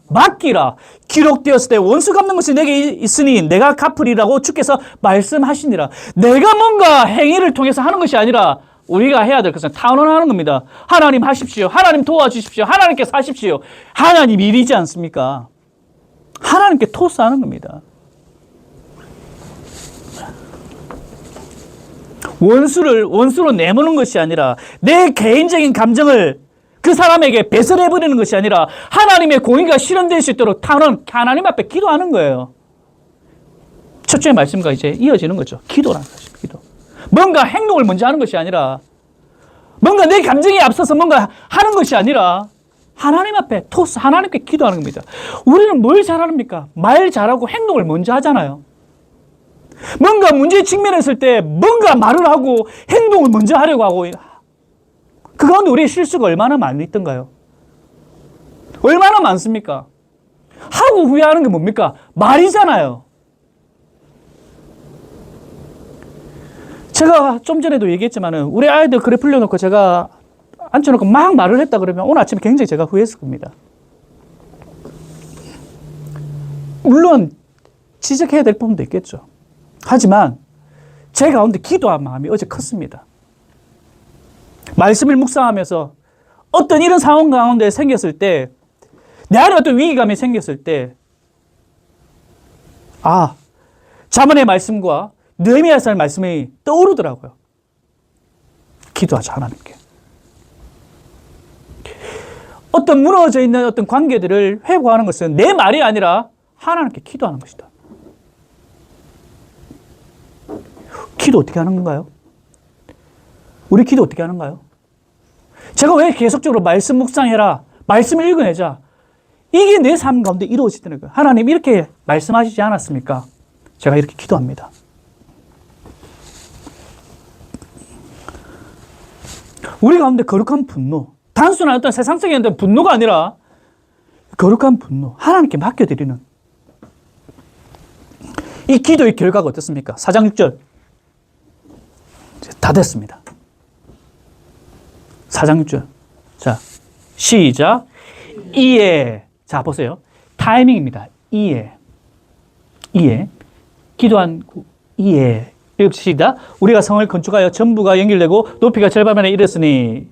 Speaker 1: 맡기라. 기록되었을 때 원수 갚는 것이 내게 있으니 내가 갚으리라고 주께서 말씀하시니라. 내가 뭔가 행위를 통해서 하는 것이 아니라 우리가 해야 될 것은 탄원하는 겁니다. 하나님 하십시오. 하나님 도와주십시오. 하나님께서 하십시오. 하나님 일이지 않습니까? 하나님께 토스하는 겁니다. 원수로 내모는 것이 아니라 내 개인적인 감정을 그 사람에게 배설해버리는 것이 아니라 하나님의 공의가 실현될 수 있도록 하나님 앞에 기도하는 거예요. 첫째 말씀과 이제 이어지는 거죠. 기도라는 것입니다. 기도. 뭔가 행동을 먼저 하는 것이 아니라, 뭔가 내 감정에 앞서서 뭔가 하는 것이 아니라 하나님 앞에 하나님께 기도하는 겁니다. 우리는 뭘 잘합니까? 말 잘하고 행동을 먼저 하잖아요. 뭔가 문제에 직면했을 때 뭔가 말을 하고 행동을 먼저 하려고 하고, 그 가운데 우리의 실수가 얼마나 많이 있던가요? 얼마나 많습니까? 하고 후회하는 게 뭡니까? 말이잖아요. 제가 좀 전에도 얘기했지만 우리 아이들 그래 풀려놓고 제가 앉혀놓고 막 말을 했다 그러면 오늘 아침에 굉장히 제가 후회했을 겁니다. 물론 지적해야 될 부분도 있겠죠. 하지만 제 가운데 기도한 마음이 어제 컸습니다. 말씀을 묵상하면서 어떤 이런 상황 가운데 생겼을 때, 내 안에 어떤 위기감이 생겼을 때, 잠언의 말씀과 느헤미야서의 말씀이 떠오르더라고요. 기도하자, 하나님께. 어떤 무너져 있는 어떤 관계들을 회복하는 것은 내 말이 아니라 하나님께 기도하는 것이다. 기도 어떻게 하는 건가요? 우리 기도 어떻게 하는가요? 제가 왜 계속적으로 말씀 묵상해라, 말씀을 읽어내자, 이게 내 삶 가운데 이루어지더라는 거예요. 하나님 이렇게 말씀하시지 않았습니까? 제가 이렇게 기도합니다. 우리 가운데 거룩한 분노, 단순한 어떤 세상적인 어떤 분노가 아니라 거룩한 분노, 하나님께 맡겨드리는 이 기도의 결과가 어떻습니까? 4장 6절 다 됐습니다. 4장 6절. 자, 시작. 이에. 자, 보세요. 타이밍입니다. 이에. 기도한 이에. 읽읍시다. 우리가 성을 건축하여 전부가 연결되고 높이가 절반만에 이르렀으니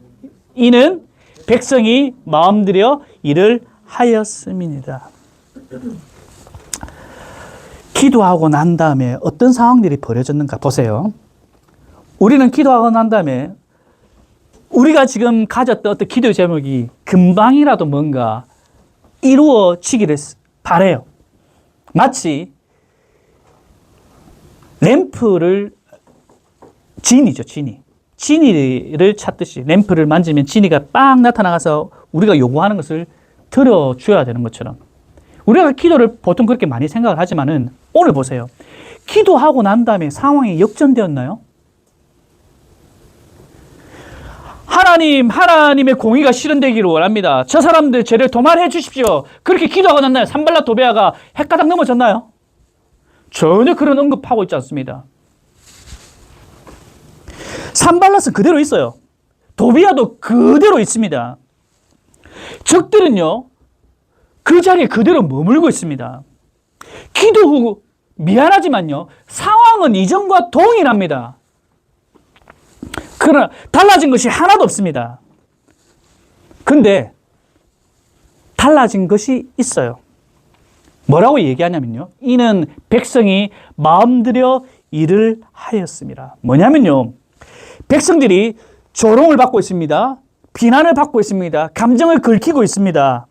Speaker 1: 이는 백성이 마음들여 일을 하였음이니라. 기도하고 난 다음에 어떤 상황들이 벌어졌는가 보세요. 우리는 기도하고 난 다음에 우리가 지금 가졌던 어떤 기도 제목이 금방이라도 뭔가 이루어지기를 바라요. 마치 램프를, 지니죠, 지니. 지니를 찾듯이 램프를 만지면 지니가 빵 나타나서 우리가 요구하는 것을 들어줘야 되는 것처럼, 우리가 기도를 보통 그렇게 많이 생각을 하지만은 오늘 보세요. 기도하고 난 다음에 상황이 역전되었나요? 하나님의 공의가 실현되기를 원합니다. 저 사람들 죄를 도말해 주십시오. 그렇게 기도하고 난 다음에 산발라 도베아가 헷가닥 넘어졌나요? 전혀 그런 언급하고 있지 않습니다. 산발랏은 그대로 있어요. 도비아도 그대로 있습니다. 적들은요, 그 자리에 그대로 머물고 있습니다. 기도 후, 미안하지만요, 상황은 이전과 동일합니다. 그 그러나 달라진 것이 하나도 없습니다. 근데 달라진 것이 있어요. 뭐라고 얘기하냐면요. 이는 백성이 마음들여 일을 하였습니다. 뭐냐면요. 백성들이 조롱을 받고 있습니다. 비난을 받고 있습니다. 감정을 긁히고 있습니다.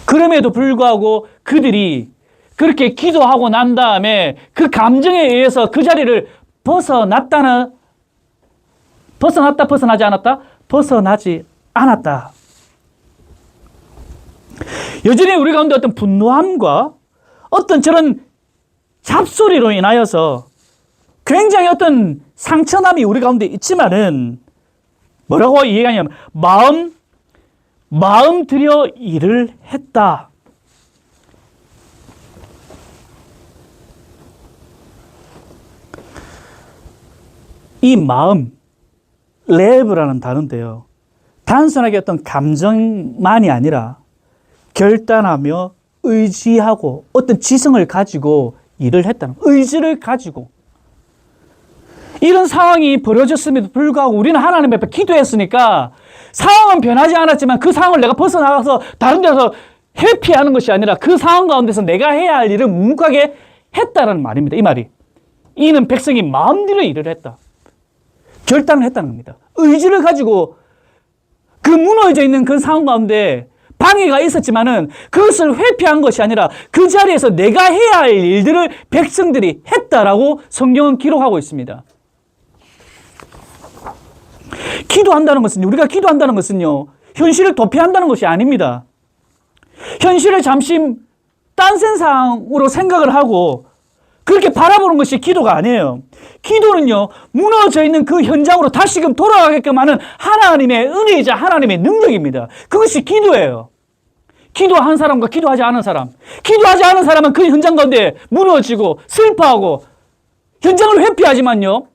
Speaker 1: 그럼에도 불구하고 그들이 그렇게 기도하고 난 다음에 그 감정에 의해서 그 자리를 벗어났지 않았다? 벗어나지 않았다. 여전히 우리 가운데 어떤 분노함과 어떤 저런 잡소리로 인하여서 굉장히 어떤 상처남이 우리 가운데 있지만은 뭐라고 얘기하냐면 마음 들여 일을 했다. 이 마음, 레브라는 단어인데요. 단순하게 어떤 감정만이 아니라 결단하며 의지하고 어떤 지성을 가지고 일을 했다는 의지를 가지고 이런 상황이 벌어졌음에도 불구하고 우리는 하나님 앞에 기도했으니까 상황은 변하지 않았지만 그 상황을 내가 벗어나가서 다른 데서 회피하는 것이 아니라 그 상황 가운데서 내가 해야 할 일을 묵묵하게 했다라는 말입니다. 이 말이. 이는 백성이 마음대로 일을 했다. 결단을 했다는 겁니다. 의지를 가지고 그 무너져 있는 그 상황 가운데 방해가 있었지만은 그것을 회피한 것이 아니라 그 자리에서 내가 해야 할 일들을 백성들이 했다라고 성경은 기록하고 있습니다. 기도한다는 것은요, 우리가 기도한다는 것은요, 현실을 도피한다는 것이 아닙니다. 현실을 잠시 딴 세상으로 생각을 하고 그렇게 바라보는 것이 기도가 아니에요. 기도는요, 무너져 있는 그 현장으로 다시금 돌아가게끔 하는 하나님의 은혜이자 하나님의 능력입니다. 그것이 기도예요. 기도한 사람과 기도하지 않은 사람. 기도하지 않은 사람은 그 현장 가운데 무너지고 슬퍼하고 현장을 회피하지만요,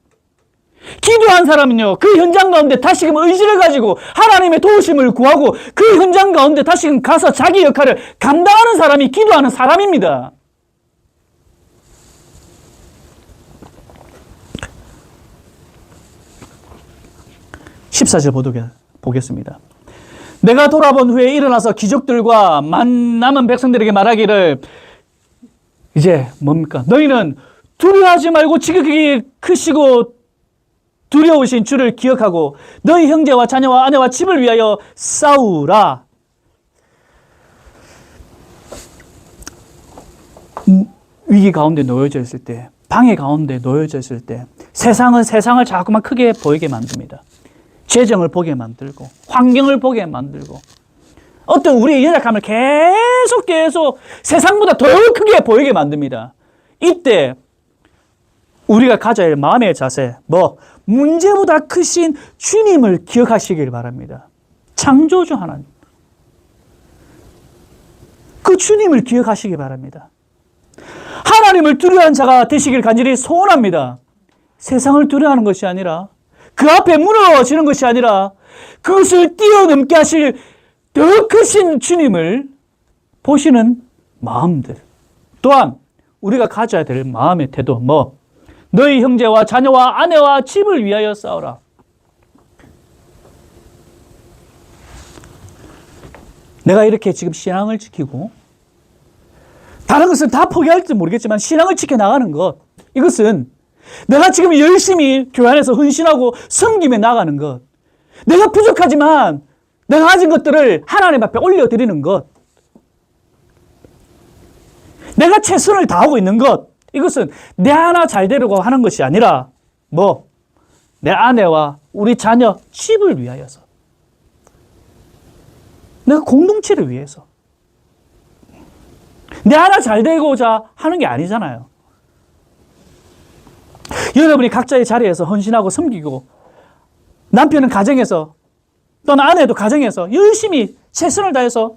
Speaker 1: 기도한 사람은요, 그 현장 가운데 다시금 의지를 가지고 하나님의 도우심을 구하고 그 현장 가운데 다시금 가서 자기 역할을 감당하는 사람이 기도하는 사람입니다. (14절) 보겠습니다. 내가 돌아본 후에 일어나서 귀족들과 남은 백성들에게 말하기를, 이제 뭡니까? 너희는 두려워하지 말고 지극히 크시고 두려우신 주를 기억하고 너희 형제와 자녀와 아내와 집을 위하여 싸우라. 위기 가운데 놓여져 있을 때, 방해 가운데 놓여져 있을 때 세상은 세상을 자꾸만 크게 보이게 만듭니다. 재정을 보게 만들고 환경을 보게 만들고 어떤 우리의 연약함을 계속 세상보다 더 크게 보이게 만듭니다. 이때 우리가 가져야 할 마음의 자세, 문제보다 크신 주님을 기억하시길 바랍니다. 창조주 하나님, 그 주님을 기억하시기 바랍니다. 하나님을 두려워하는 자가 되시길 간절히 소원합니다. 세상을 두려워하는 것이 아니라, 그 앞에 무너지는 것이 아니라 그것을 뛰어넘게 하실 더 크신 주님을 보시는 마음들, 또한 우리가 가져야 될 마음의 태도, 너희 형제와 자녀와 아내와 집을 위하여 싸우라. 내가 이렇게 지금 신앙을 지키고 다른 것은 다 포기할지 모르겠지만 신앙을 지켜나가는 것, 이것은 내가 지금 열심히 교회 안에서 헌신하고 섬김에 나가는 것, 내가 부족하지만 내가 가진 것들을 하나님 앞에 올려드리는 것, 내가 최선을 다하고 있는 것, 이것은 내 하나 잘 되려고 하는 것이 아니라 내 아내와 우리 자녀, 집을 위하여서, 내가 공동체를 위해서, 내 하나 잘 되고자 하는 게 아니잖아요. 여러분이 각자의 자리에서 헌신하고 섬기고 남편은 가정에서 또는 아내도 가정에서 열심히 최선을 다해서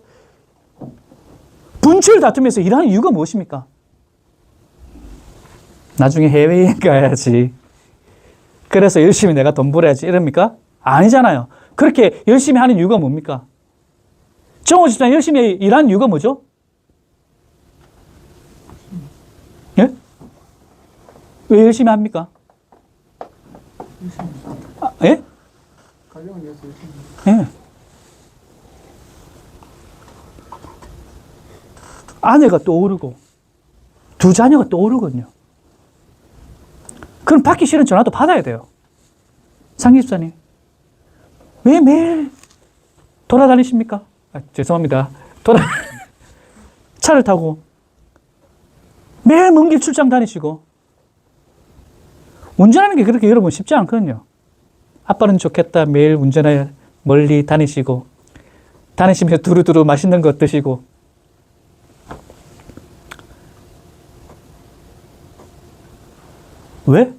Speaker 1: 분치를 다투면서 일하는 이유가 무엇입니까? 나중에 해외여행 가야지, 그래서 열심히 내가 돈 벌어야지 이럽니까? 아니잖아요. 그렇게 열심히 하는 이유가 뭡니까? 정호 집사님 열심히 일하는 이유가 뭐죠? 예? 왜 열심히 합니까? 예?
Speaker 2: 가정을 위해서
Speaker 1: 예. 아내가 떠오르고 두 자녀가 떠오르거든요. 그럼 받기 싫은 전화도 받아야 돼요. 상 집사님, 왜 매일 돌아다니십니까? 죄송합니다. 차를 타고 매일 먼 길 출장 다니시고 운전하는 게 그렇게 여러분 쉽지 않거든요. 아빠는 좋겠다. 매일 운전해 멀리 다니시면서 두루두루 맛있는 거 드시고. 왜?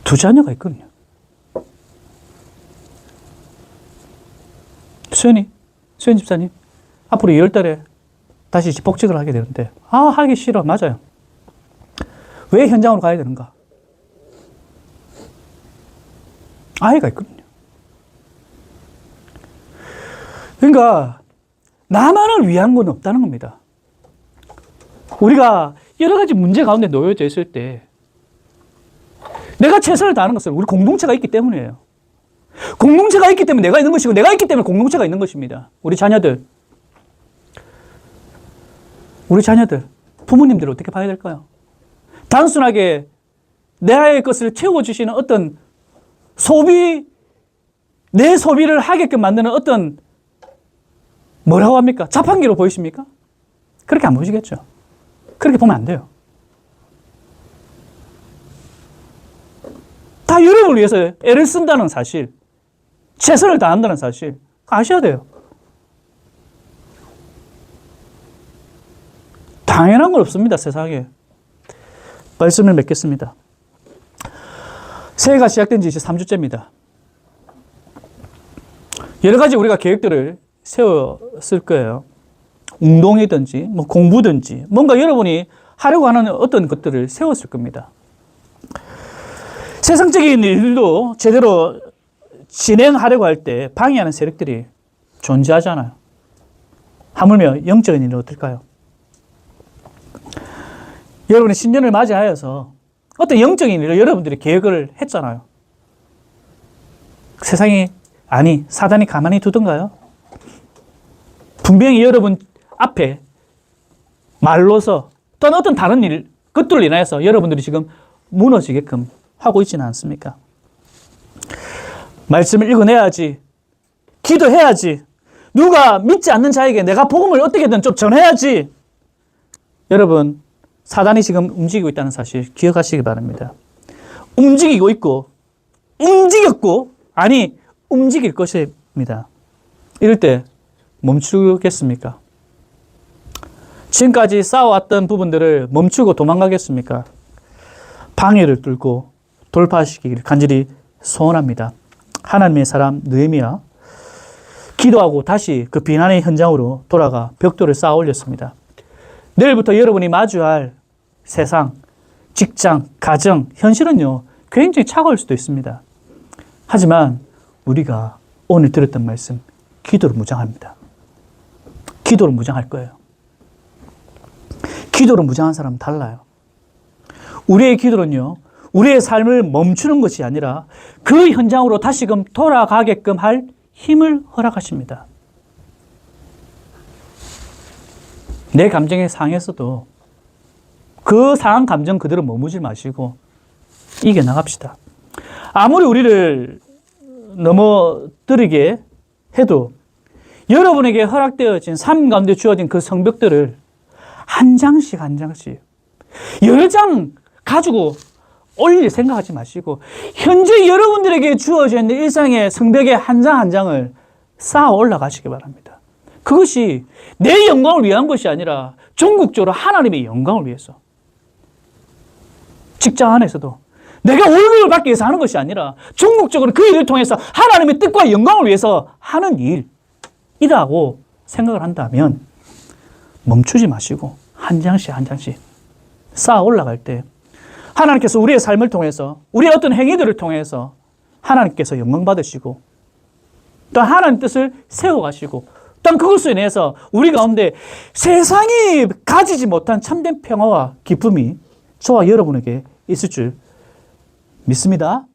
Speaker 1: 두 자녀가 있거든요. 수연이 집사님, 앞으로 2월달에 다시 복직을 하게 되는데, 하기 싫어. 맞아요. 왜 현장으로 가야 되는가? 아이가 있거든요. 그러니까, 나만을 위한 건 없다는 겁니다. 우리가 여러 가지 문제 가운데 놓여져 있을 때, 내가 최선을 다하는 것은 우리 공동체가 있기 때문이에요. 공동체가 있기 때문에 내가 있는 것이고, 내가 있기 때문에 공동체가 있는 것입니다. 우리 자녀들, 부모님들을 어떻게 봐야 될까요? 단순하게 내 것을 채워주시는 어떤 내 소비를 하게끔 만드는 어떤, 뭐라고 합니까? 자판기로 보이십니까? 그렇게 안 보이시겠죠? 그렇게 보면 안 돼요. 다 여러분을 위해서 애를 쓴다는 사실, 최선을 다한다는 사실, 아셔야 돼요. 당연한 건 없습니다, 세상에. 말씀을 맺겠습니다. 새해가 시작된 지 이제 3주째입니다. 여러 가지 우리가 계획들을 세웠을 거예요. 운동이든지, 공부든지, 뭔가 여러분이 하려고 하는 어떤 것들을 세웠을 겁니다. 세상적인 일도 제대로 진행하려고 할 때 방해하는 세력들이 존재하잖아요. 하물며 영적인 일은 어떨까요? 여러분이 신년을 맞이하여서 어떤 영적인 일을 여러분들이 계획을 했잖아요. 세상이, 사단이 가만히 두던가요? 분명히 여러분 앞에 말로서 또는 어떤 다른 일, 것들로 인하여서 여러분들이 지금 무너지게끔 하고 있지는 않습니까? 말씀을 읽어내야지, 기도해야지, 누가 믿지 않는 자에게 내가 복음을 어떻게든 좀 전해야지. 여러분, 사단이 지금 움직이고 있다는 사실 기억하시기 바랍니다. 움직이고 있고, 움직였고, 움직일 것입니다. 이럴 때 멈추겠습니까? 지금까지 쌓아왔던 부분들을 멈추고 도망가겠습니까? 방해를 뚫고 돌파시키기를 간절히 소원합니다. 하나님의 사람 느헤미야, 기도하고 다시 그 비난의 현장으로 돌아가 벽돌을 쌓아 올렸습니다. 내일부터 여러분이 마주할 세상, 직장, 가정, 현실은요, 굉장히 차가울 수도 있습니다. 하지만 우리가 오늘 들었던 말씀, 기도로 무장합니다. 기도로 무장할 거예요. 기도로 무장한 사람은 달라요. 우리의 기도는요, 우리의 삶을 멈추는 것이 아니라 그 현장으로 다시금 돌아가게끔 할 힘을 허락하십니다. 내 감정에 상해서도 그 상한 감정 그대로 머무지 마시고 이겨나갑시다. 아무리 우리를 넘어뜨리게 해도 여러분에게 허락되어진 삶 가운데 주어진 그 성벽들을 한 장씩 여러 장 가지고 올릴 생각하지 마시고 현재 여러분들에게 주어져 있는 일상의 성벽의 한 장 한 장을 쌓아 올라가시기 바랍니다. 그것이 내 영광을 위한 것이 아니라 전국적으로 하나님의 영광을 위해서, 직장 안에서도 내가 월급을 받기 위해서 하는 것이 아니라 전국적으로 그 일을 통해서 하나님의 뜻과 영광을 위해서 하는 일이라고 생각을 한다면 멈추지 마시고 한 장씩 쌓아 올라갈 때 하나님께서 우리의 삶을 통해서, 우리의 어떤 행위들을 통해서 하나님께서 영광 받으시고 또 하나님 뜻을 세워가시고 또한 그것으로 인해서 우리 가운데 세상이 가지지 못한 참된 평화와 기쁨이 저와 여러분에게 있을 줄 믿습니다.